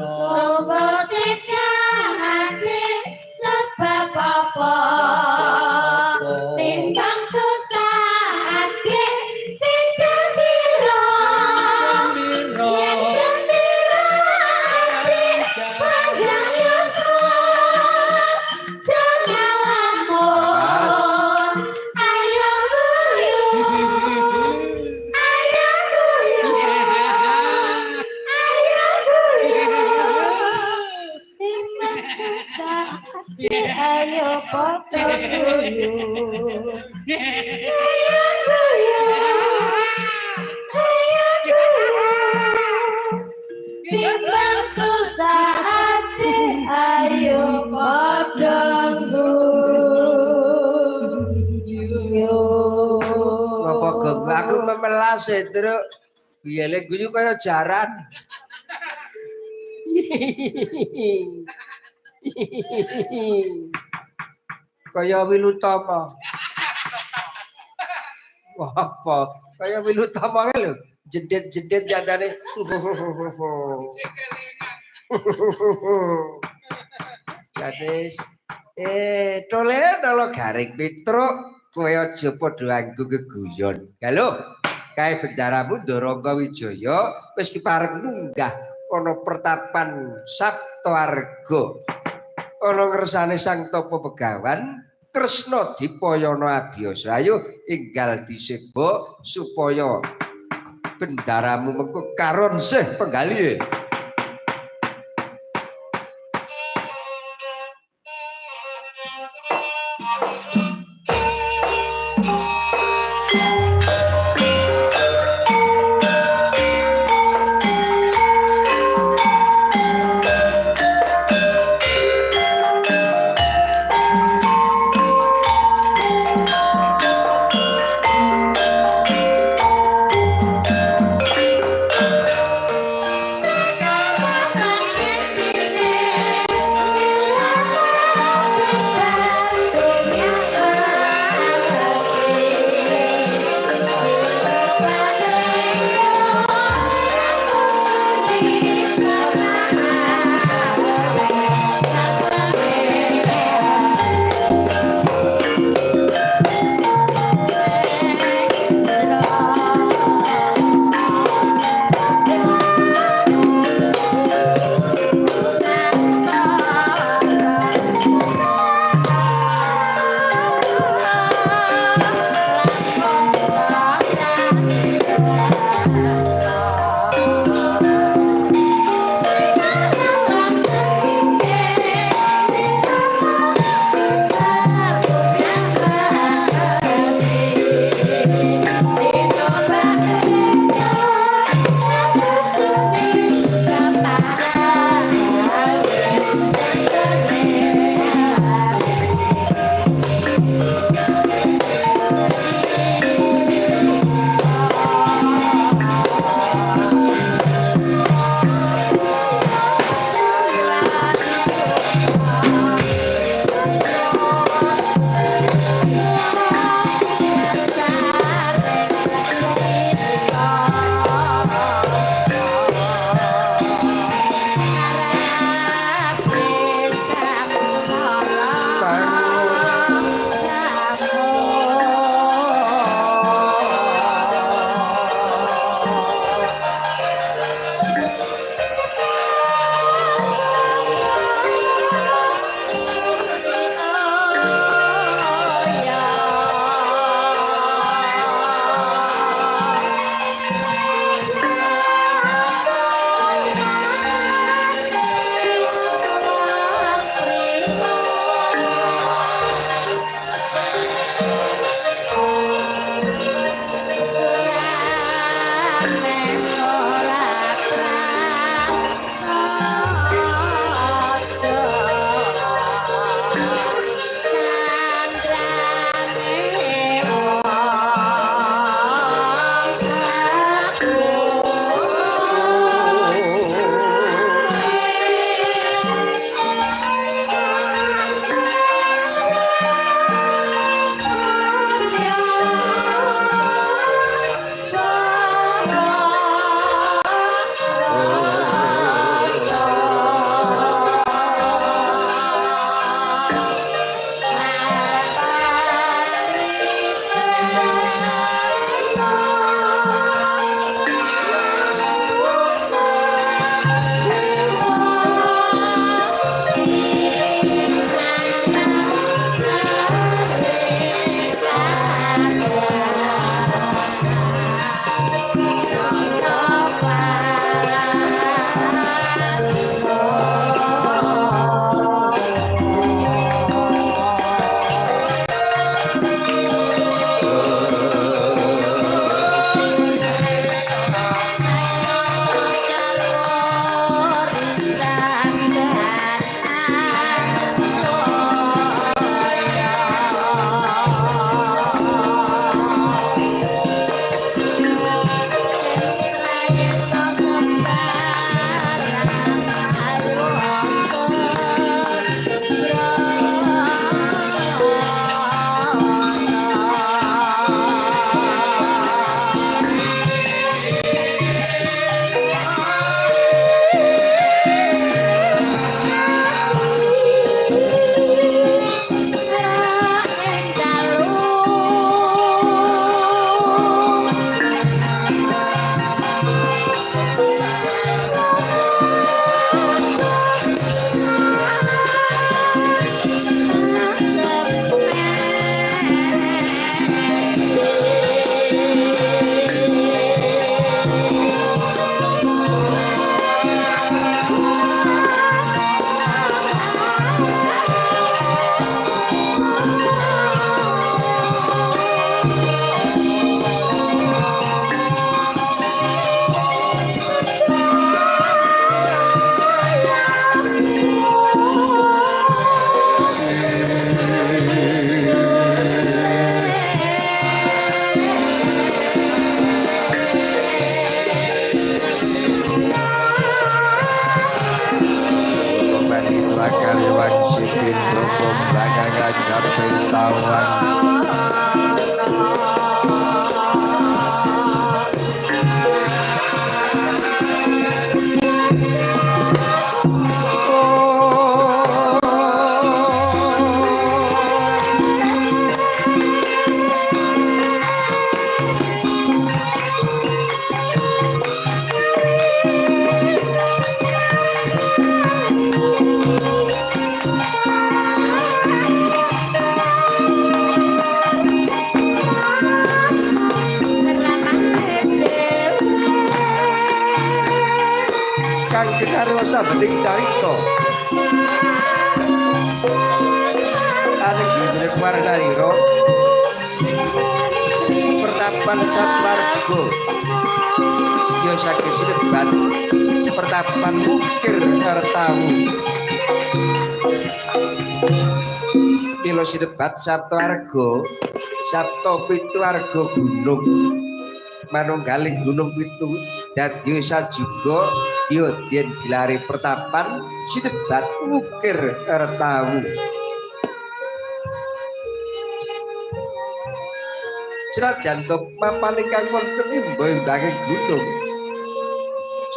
Tunggu sidang adek sebab apa timbang susah adek sing gembira yen gembira adek panjang yuswa jangan lamun ayo guyu ayo guyu timbang susah hati ayo padha guyu. Ayo guyu. Ayo guyu. Timbang susah hati ayo padha guyu. Apa genggo aku memelas Truk. Biyele guyu kaya jaran. Kaya Wilutama. Apa? Kaya Wilutama lho, jendet-jendet jatane. Jadis tole garing Petruk kowe aja padha anggo geguyon. Halo. Kae bendaramu Ndorongga Wijaya wis kipareng munggah ana pertapan Saptawarga. Ana ngersane Sang Tapa Begawan Kresna dipayana abiyasa. Ayo enggal diseba supaya bendaramu mengko karon sih penggali. Indra Kumbangan Gajah Pentawan kang kinarwa sabening carita aning diberi warnalira pertapan Satwarga ya saking sinebat pertapan Ukir Kartawu mila sinebat Satwarga Sapta Pituwarga gunung manunggaling gunung pitu dadi sajuga ya den gilari pertapan sinebat Ukir Kartawu senajan to papan ingkang wonten imbang-imbanging gunung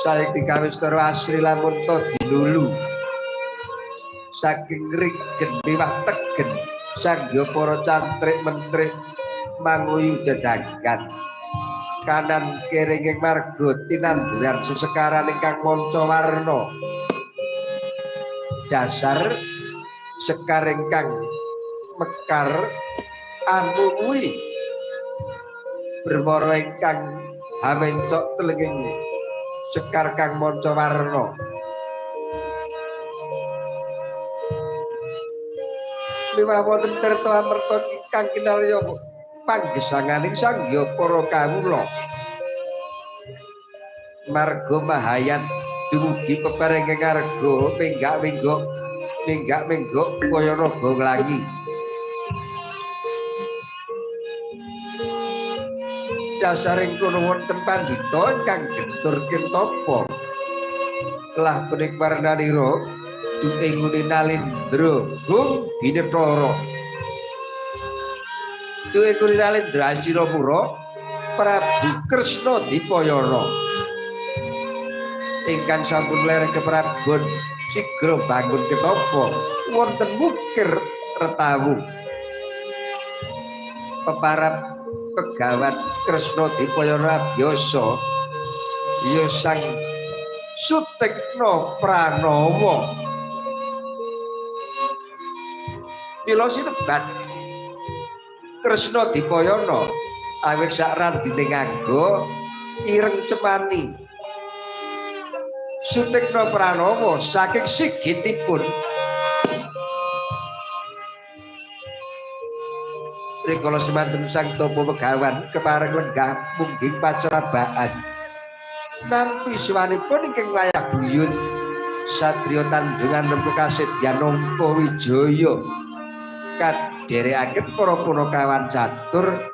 saiki kawis karo asri lamun to dilulu saking rigen miwah tegen sangya para cantrik mentrik manguyu jedagan kanan kiring marga tinanduran sesekaran ingkang manca warna dasar sekar ingkang mekar anu kuwi bermara ingkang hamencok telenging sekar kang manca warna miwah wonten tirta amerta ingkang kinarya panggesanganing sangya para kawula marga mahayat dumugi peperenging arga minggak-minggok kaya naga nglangi dasaring kono wonten pandhita ingkang getur kentapa lah punik warnanira duengune Nalendra Gung Binetara duengune Nalendra Astinapura Prabu Kresna Dipayana ingkang sampun lereh keprabon sigra bangun ketapa wonten Ukir Kartawu peparab pegawan Kresna Dipayana biasa ya sang Sutikna Pranawa mila sinebat Kresna Dipayana awit sak randine nganggo ireng cemani Sutikna Pranawa saking sigitipun rikala semanten sang topo pegawan kepareng lenggah mungging pacrabaan nampi suwanipun ingkang wayah buyut satriya tandungan rembu kasedyan nampa wijaya kadherekaken para punakawan catur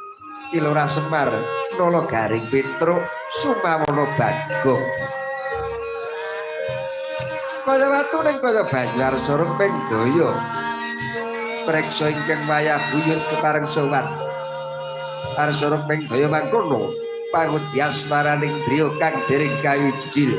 Kilora Semar Nala Garing Petruk Sumawana Bagong kaya watu ning kaya banyu Arsorung ping daya preksa ingkang wayah buyut kepareng sowan Arsorung ping daya mangkono pangudi asmaraning driya kang dereng kawijil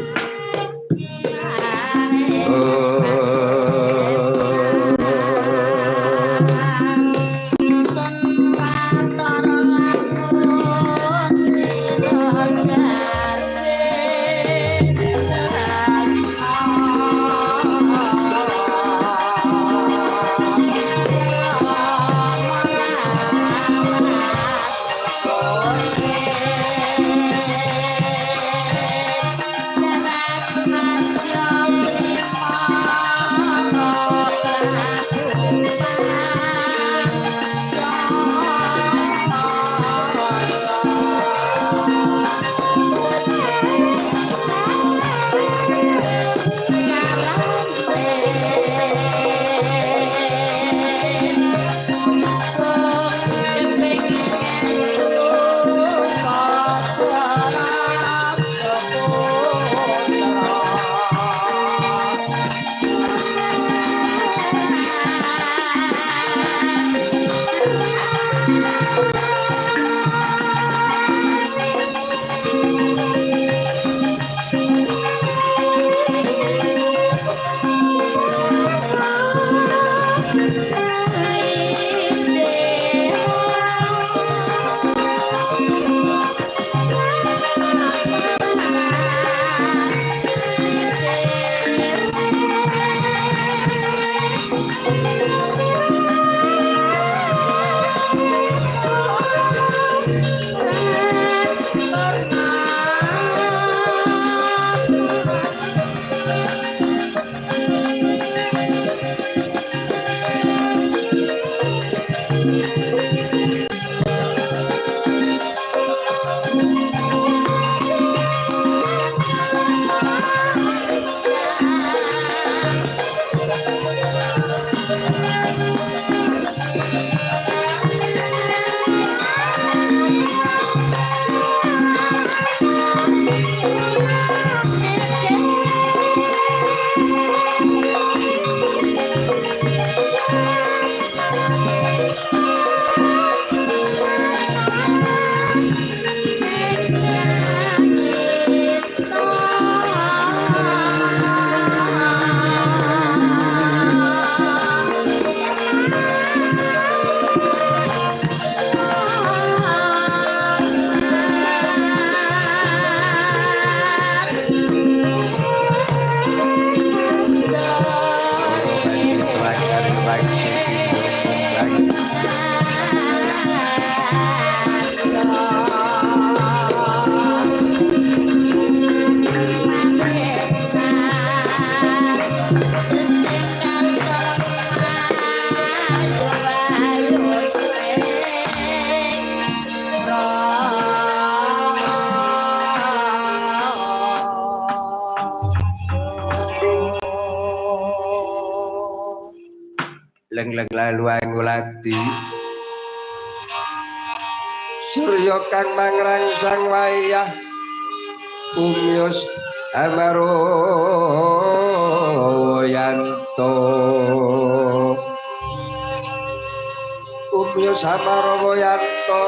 Leng-leng lalu angulati Surya kang mangrangsang wayah umyus amaroyanto umyus amaroyanto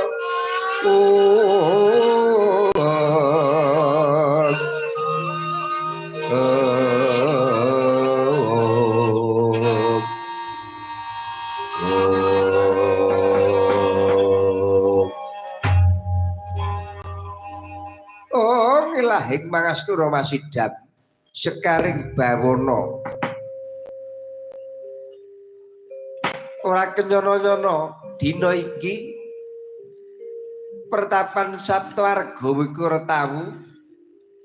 Lahing mangastura masidam sekaring bawono ora kenyono-nyono dina iki pertapan Saptawarga Wikara tawu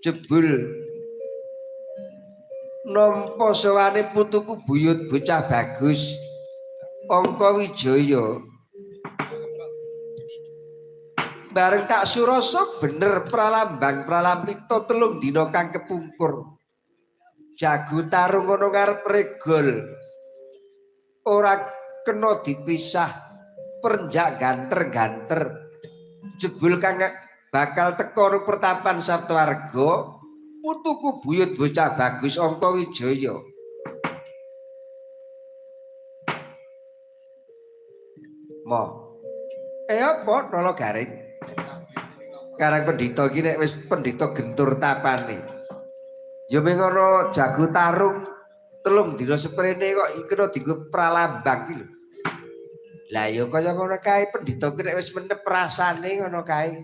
jebul nampa sawane putuku buyut bocah bagus Angka Wijaya bareng tak surasa bener pralambang pralampita telung dina kang kepungkur jago tarung ana ngarep regol ora kena dipisah perenjak ganter-ganter jebul kang bakal teka pertapan Saptawarga putuku buyut bocah bagus Angka Wijaya mo apa nolo garing karang pendhita iki nek wis pendhita gentur tapane ya mengono jago tarung telung dina seprene kok kena dienggo pralambang iki lho lah ya kaya ngono kae pendhita ki nek wis menep rasane ngono kae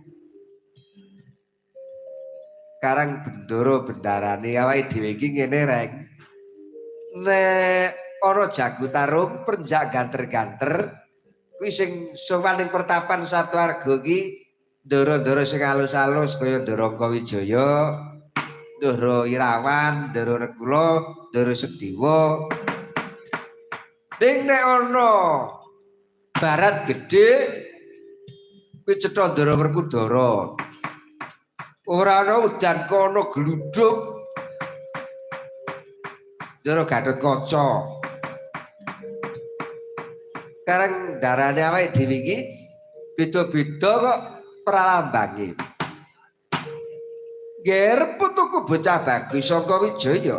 karang bendoro bendarane awake dhewe iki ngene rek nek ana jago tarung perenjak ganter-ganter kuwi sing sowan ning pertapan Saptawarga iki ndara-ndara sing alus-alus kaya Ndara Angka Wijaya, Ndara Irawan, Ndara Rekula, Ndara Sedewa. Ning nek ana barat gedhe kuwi cetha Ndara Werkudara. Ora ana udan kono gluduk Ndara Gatotkaca. Karang darane awake dhewe iki beda-beda kok pralambange. Ger putuku bocah bagus Angka Wijaya.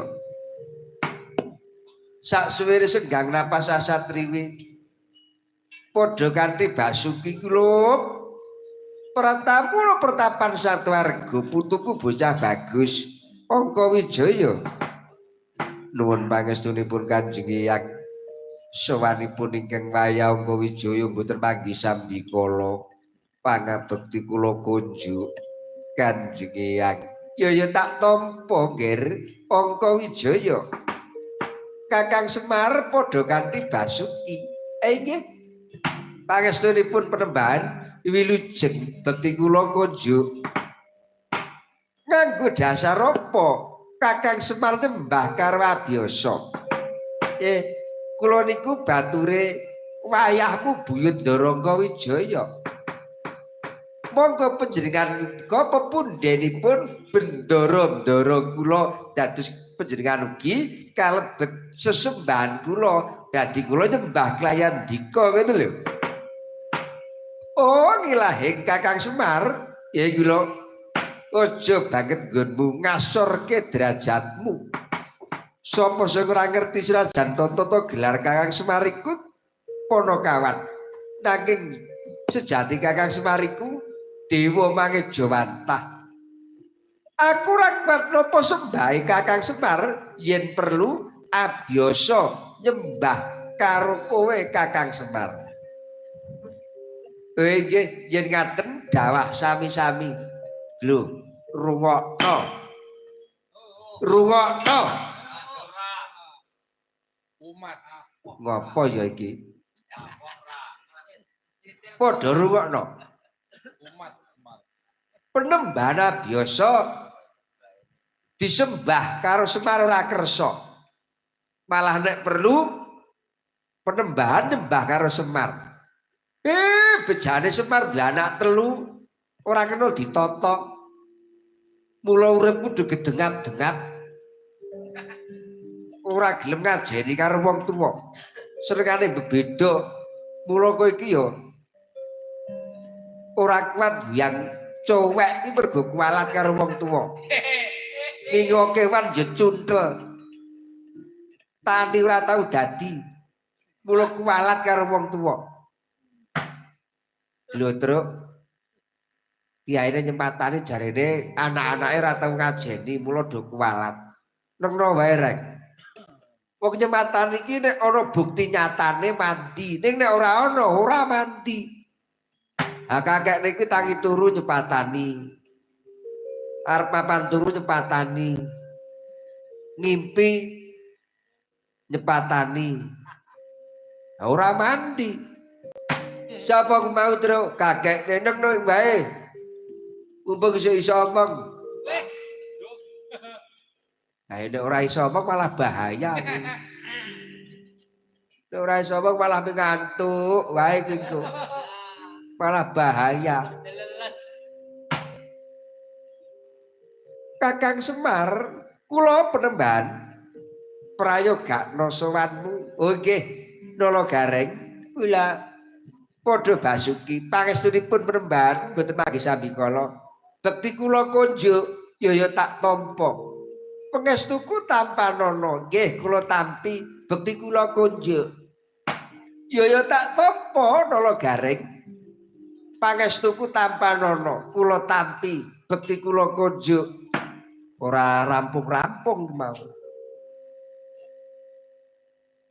Saksuwene senggang napas sasatriwi padha kanthi Basuki kula pratamu pertapan Saptawarga putuku bocah bagus Angka Wijaya. Nuwun pangestunipun Kanjeng Hyang Sawanipun ingkang wayah Angga Wijaya mboten panggih sambikala pangabekti kula kunjuk Kanjeng Eyang. Ya tak tampa nggir Angga Wijaya. Kakang Semar padha kanthi Basuki. Nggih. Pangestunipun Penembahan wilujeng bekti kula kunjuk. Nganggo dasar apa Kakang Semar nyembah karo abiyasa? Kula niku bature wayahmu Buyut Ndara Wijaya. Monggo panjenengan kapa pundhenipun bendara-bendara kula dados panjenengan ugi kalebet sesembahan kula. Dadi kula nyembah klayan dika ngoten lho. Oh ngilahing Kakang Semar, ya kula aja banget nggonmu ngasorke derajatmu. Sapa sing ora ngerti senajan tata gelar Kakang Semar iku Panakawan. Nanging sejati Kakang Semar iku dewa mangejawantah. Aku ora kuat napa sembahe Kakang Semar yen perlu abiyasa nyembah karo kowe Kakang Semar. Nggih yen ngaten dawah sami-sami. Lho, rungokno. Rungokno. Umat. Ngopo ya iki? Padha rungokno. Umat. Penembahan biasa disembah karo Semar ora kersa. Malah nek perlu penembahan nyembah karo Semar. Bejane Semar duwe anak 3 ora kena ditata. Mula uripmu do gedengap-dengap. Ora gelem ngajeni karo wong tuwa. Senengane bebeda. Mula kowe iki ya ora kuat yang cowek iki mergo kualat karo wong tuwa. Ngingo kewan ya cuntel. Tani ora tau dadi. Mula kualat karo wong tuwa. Lho, Truk. Kiyaine nyempatane jarene anak-anake ora tau ngajeni mula do kualat. Nengno wae rek. Wong nyempatan iki nek ana bukti nyatane mandi, ning nek ora ana ora mandi. Ha kakek niki tangi turu nyempatani. Arep papan turu nyempatani. Ngimpi nyempatani. Ora mandi. Siapa aku mau terus kakek neneng no bae. Mumpung iso omong. Nah, nek ora iso omong malah bahaya. Nek ora iso omong malah ngantuk wae kengko. Malah bahaya. Kakang Semar, kula Penembahan prayogakna sowanmu. Oh nggih, Nala Gareng kula padha Basuki pangestunipun Penembahan mboten panggih sambikala. Bekti kula kunjuk ya tak tampa. Pangestuku tampanono nggih kula tampi bekti kula kunjuk. Ya tak tampa Nala Gareng. Pangestuku tampanono kula tampi bekti kula kunjuk. Ora rampung-rampung mau.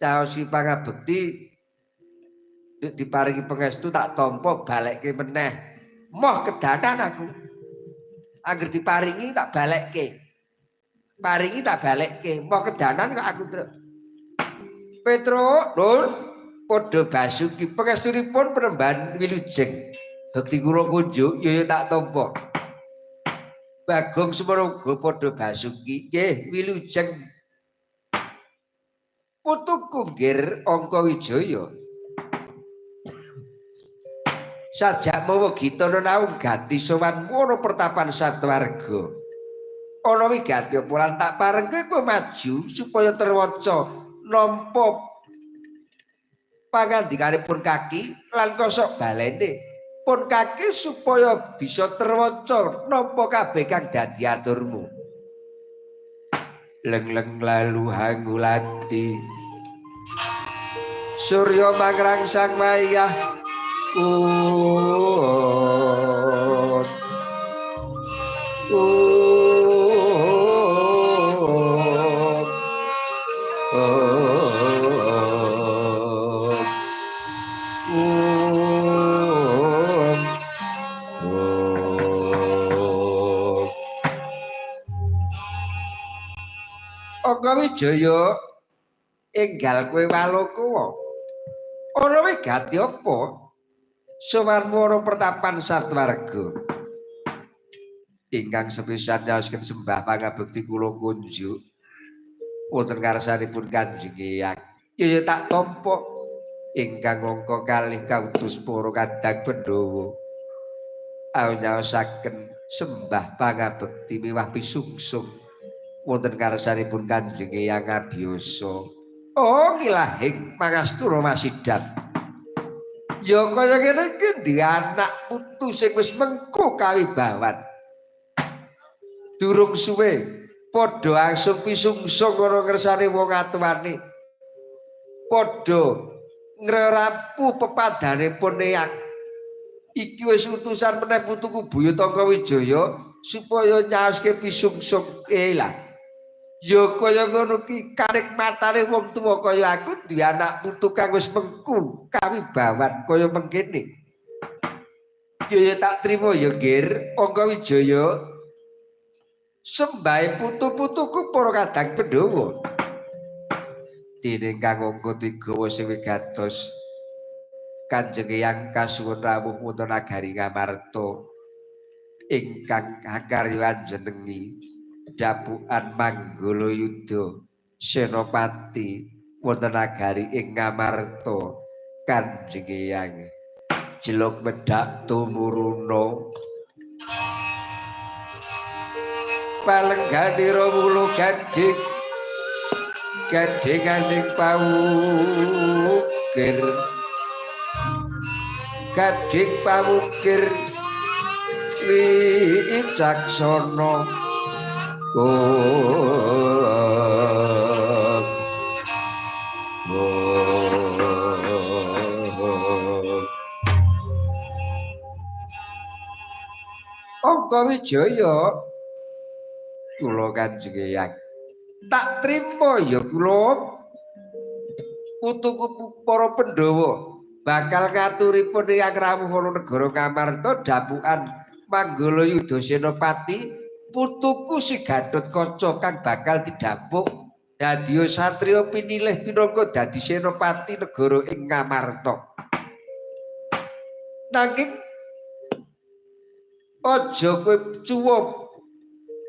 Caosi pangabekti diparingi pangestu tak tampa balekke meneh. Moh kedanan aku. Angger diparingi tak balekke. Paringi tak balekke. Moh kedanan kok aku truk. Petro, Nun, padha Basuki pangestunipun Penembahan wilujeng. Bekti kula kunjuk ya tak tampa. Bagong Sumaraga padha Basuki nggih wilujeng. Putuku nggir Angka Wijaya. Sajak mawa Gitana naung ganti sowan ana pertapan Satwarga. Ana wigati apa lan tak parengke kowe maju supaya terwaca nampa pangandikanipun kaki lan kosok balene. Pun kaki supaya bisa terwaca nampa kabeh kang dadi aturmu. Leng-leng lalu hangulati Surya mangrangsang wayah Angga Wijaya enggal kowe Walokawa. Ana wigati apa? Sowan wara pertapan Satwarga. Ingkang sepisan nyaosken sembah pangabekti kula kunjuk wonten ngarsanipun Kanjeng Eyang. Ya tak tampa ingkang angka kalih kautus para Kadang Pandhawa. Nyaosaken sembah pangabekti miwah pisungsung wonten ngarsanipun Kanjeng Eyang Abiyasa. Oh ngilahing mangastura masidat. Ya kaya ngene iki ndi anak putu sing wis mengko kawibawan. Durung suwe padha angsung pisungsung ana ngersane wong atuwane. Padha ngrerapu pepadanipun Eyang. Iki wis utusan meneh putuku Buyut Angga Wijaya supaya nyaoske pisungsung lah. Ya kaya ngono ki kanikmatane wong tuwa kaya aku duwe anak putu kang wis mengku kawibawan kaya mengkene. Ya tak trima ya Gir Angga Wijaya. Sembahe putu-putuku para Kadang Pandhawa. Dene kang angka 3 sing wigatos Kanjeng Eyang kasuwun rawuh wonten nagari Ngamarta ingkang kakaryan jenengi Dapukan Manggalayuda Senopati wonten nagari ing Ngamarta. Kanjeng Eyang jeluk medhak tumuruna palengganira wulu gadhing gadhinganing pawukir gadhing pawukir wicaksana Angga Wijaya kula Kanjeng Eyang tak trima ya kula putuku para Pandhawa bakal ngaturipun Eyang rawuh ana negara Ngamarta Dapukan Manggalayuda Senopati putuku si Gatotkaca kang bakal didapuk dadi satriya pinilih minangka dadi senopati negara ing Ngamarta. Nanging aja kowe cuwup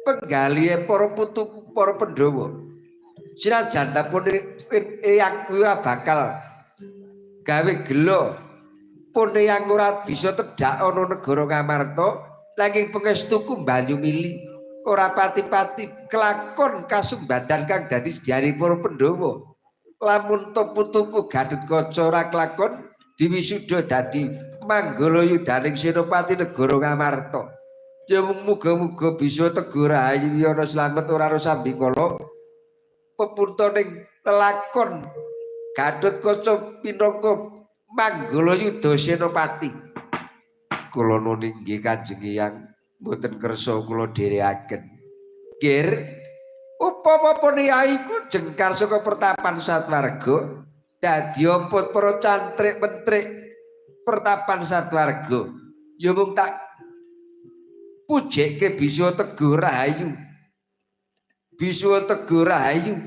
penggalihe para putuku para Pandhawa. Sinajan pun Eyang kuwi bakal gawe gelo pun Eyang ora bisa tedhak ana negara Ngamarta nanging pangestuku banyu mili. Ora pati-pati kelakon kasumbandan kang dadi sediane para Pandhawa. Lamun to putuku Gatotkaca ora kelakon diwisuda dadi Manggalayudaning Senopati negara Ngamarta. Ya muga-muga bisa Teguh Rahayu ana slamet ora ana sambikala. Pepuntaning lelakon Gatotkaca pinangka Manggalayuda Senopati. Kula nuwun inggih Kanjeng Eyang. Mboten kersa kula dherekaken. Gir, upama peniaiku jengkar saka pertapan Satwarga dadi apa para cantrik mentrik pertapan Satwarga. Ya mung tak pujekke bisa Teguh Rahayu. Bisa Teguh Rahayu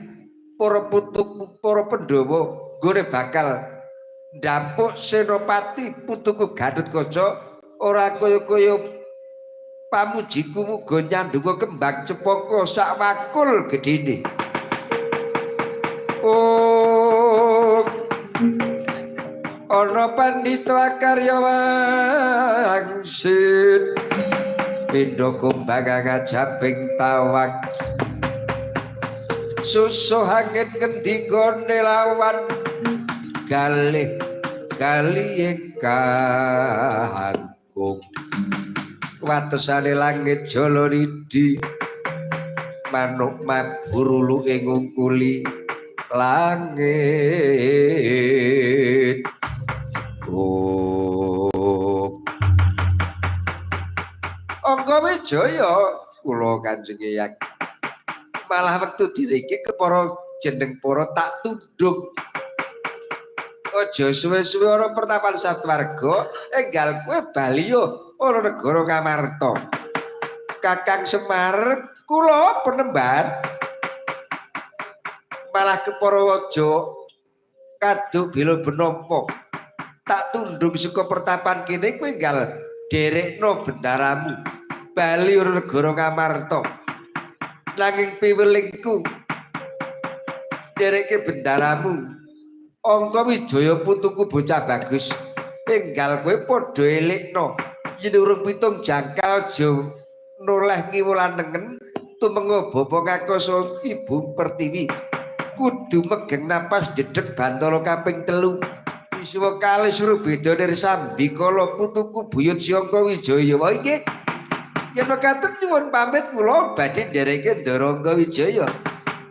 para putuku para Pandhawa nggone bakal ndapuk senopati putuku Gatotkaca ora kaya-kaya pamujiku muga nyandunga kembang cepaka sak wakul gedene. Oh ana pandhita karya wangsit pindha kumbang ngajaping tawak susuh angin ngendi gone lawan galih kalih kangkung watesane langit Jalaridi manuk mabur uluke ngungkuli langit. Oh Angga Wijaya kula Kanjeng Eyang malah wektu diriki kepara jeneng para tak tunduk. Aja suwe-suwe ana pertapan Satwarga enggal kowe baliya ana negara Ngamarta. Kakang Semar kula penemban malah ke Parawaja kaduk bela benapa tak tundung saka pertapan kene kowe enggal derekno bendaramu bali ora negara Ngamarta nanging piwelingku derekke bendaramu Angka Wijaya putuku bocah bagus enggal kowe padha elekno yen urung pitung jangkal aja noleh kiwulan nengen tumenga bapa ngakasa Ibu Pertiwi kudu megeng napas dedeg bantala kaping 3 iswa kalih suruh beda dari Sambikala putuku buyut Sangka Wijaya wae iki yen mekaten nyuwun pamit kula badhe ndereke Ndarangga Wijaya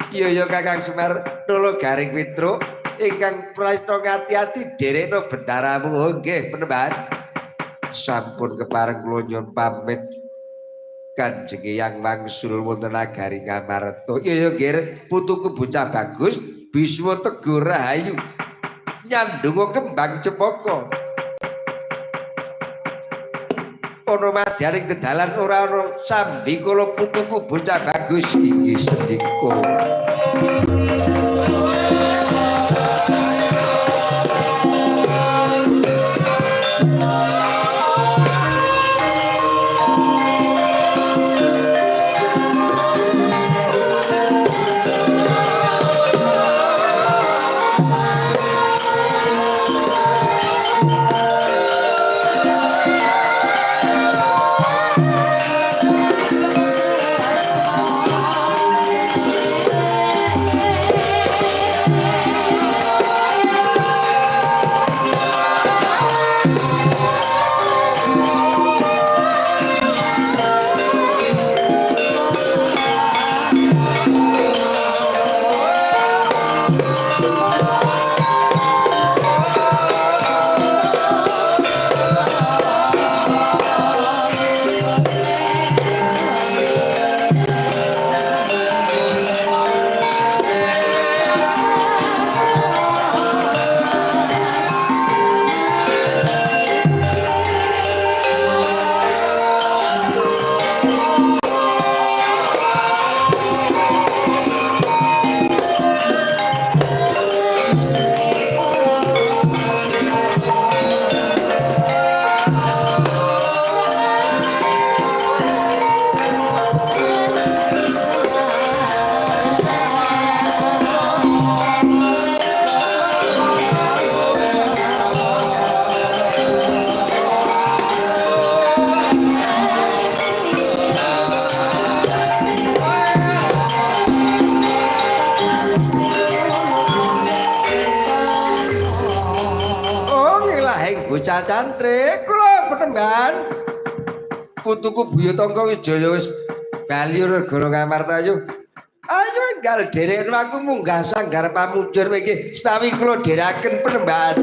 iya ya Kakang Semar nolo garing Pitruk ingkang prayitna ngati-ati derekno bendaramu oh nggih penemban sampun kepareng kula nyuwun pamit Kanjeng Hyang wangsul wonten nagari Ngamarta. Iya ya nggih, putuku bocah bagus, biswa teguh rahayu. Nyandunga kembang cepaka. Ana madyaning dedalan ora ana Sambikala putuku bocah bagus inggih sendika. Cantrik kula penemban putuku buyut Angka Wijaya wis bali negara Ngamarta ayo enggal derekno aku munggah sanggar pamujar iki stawi kula dherekaken penemban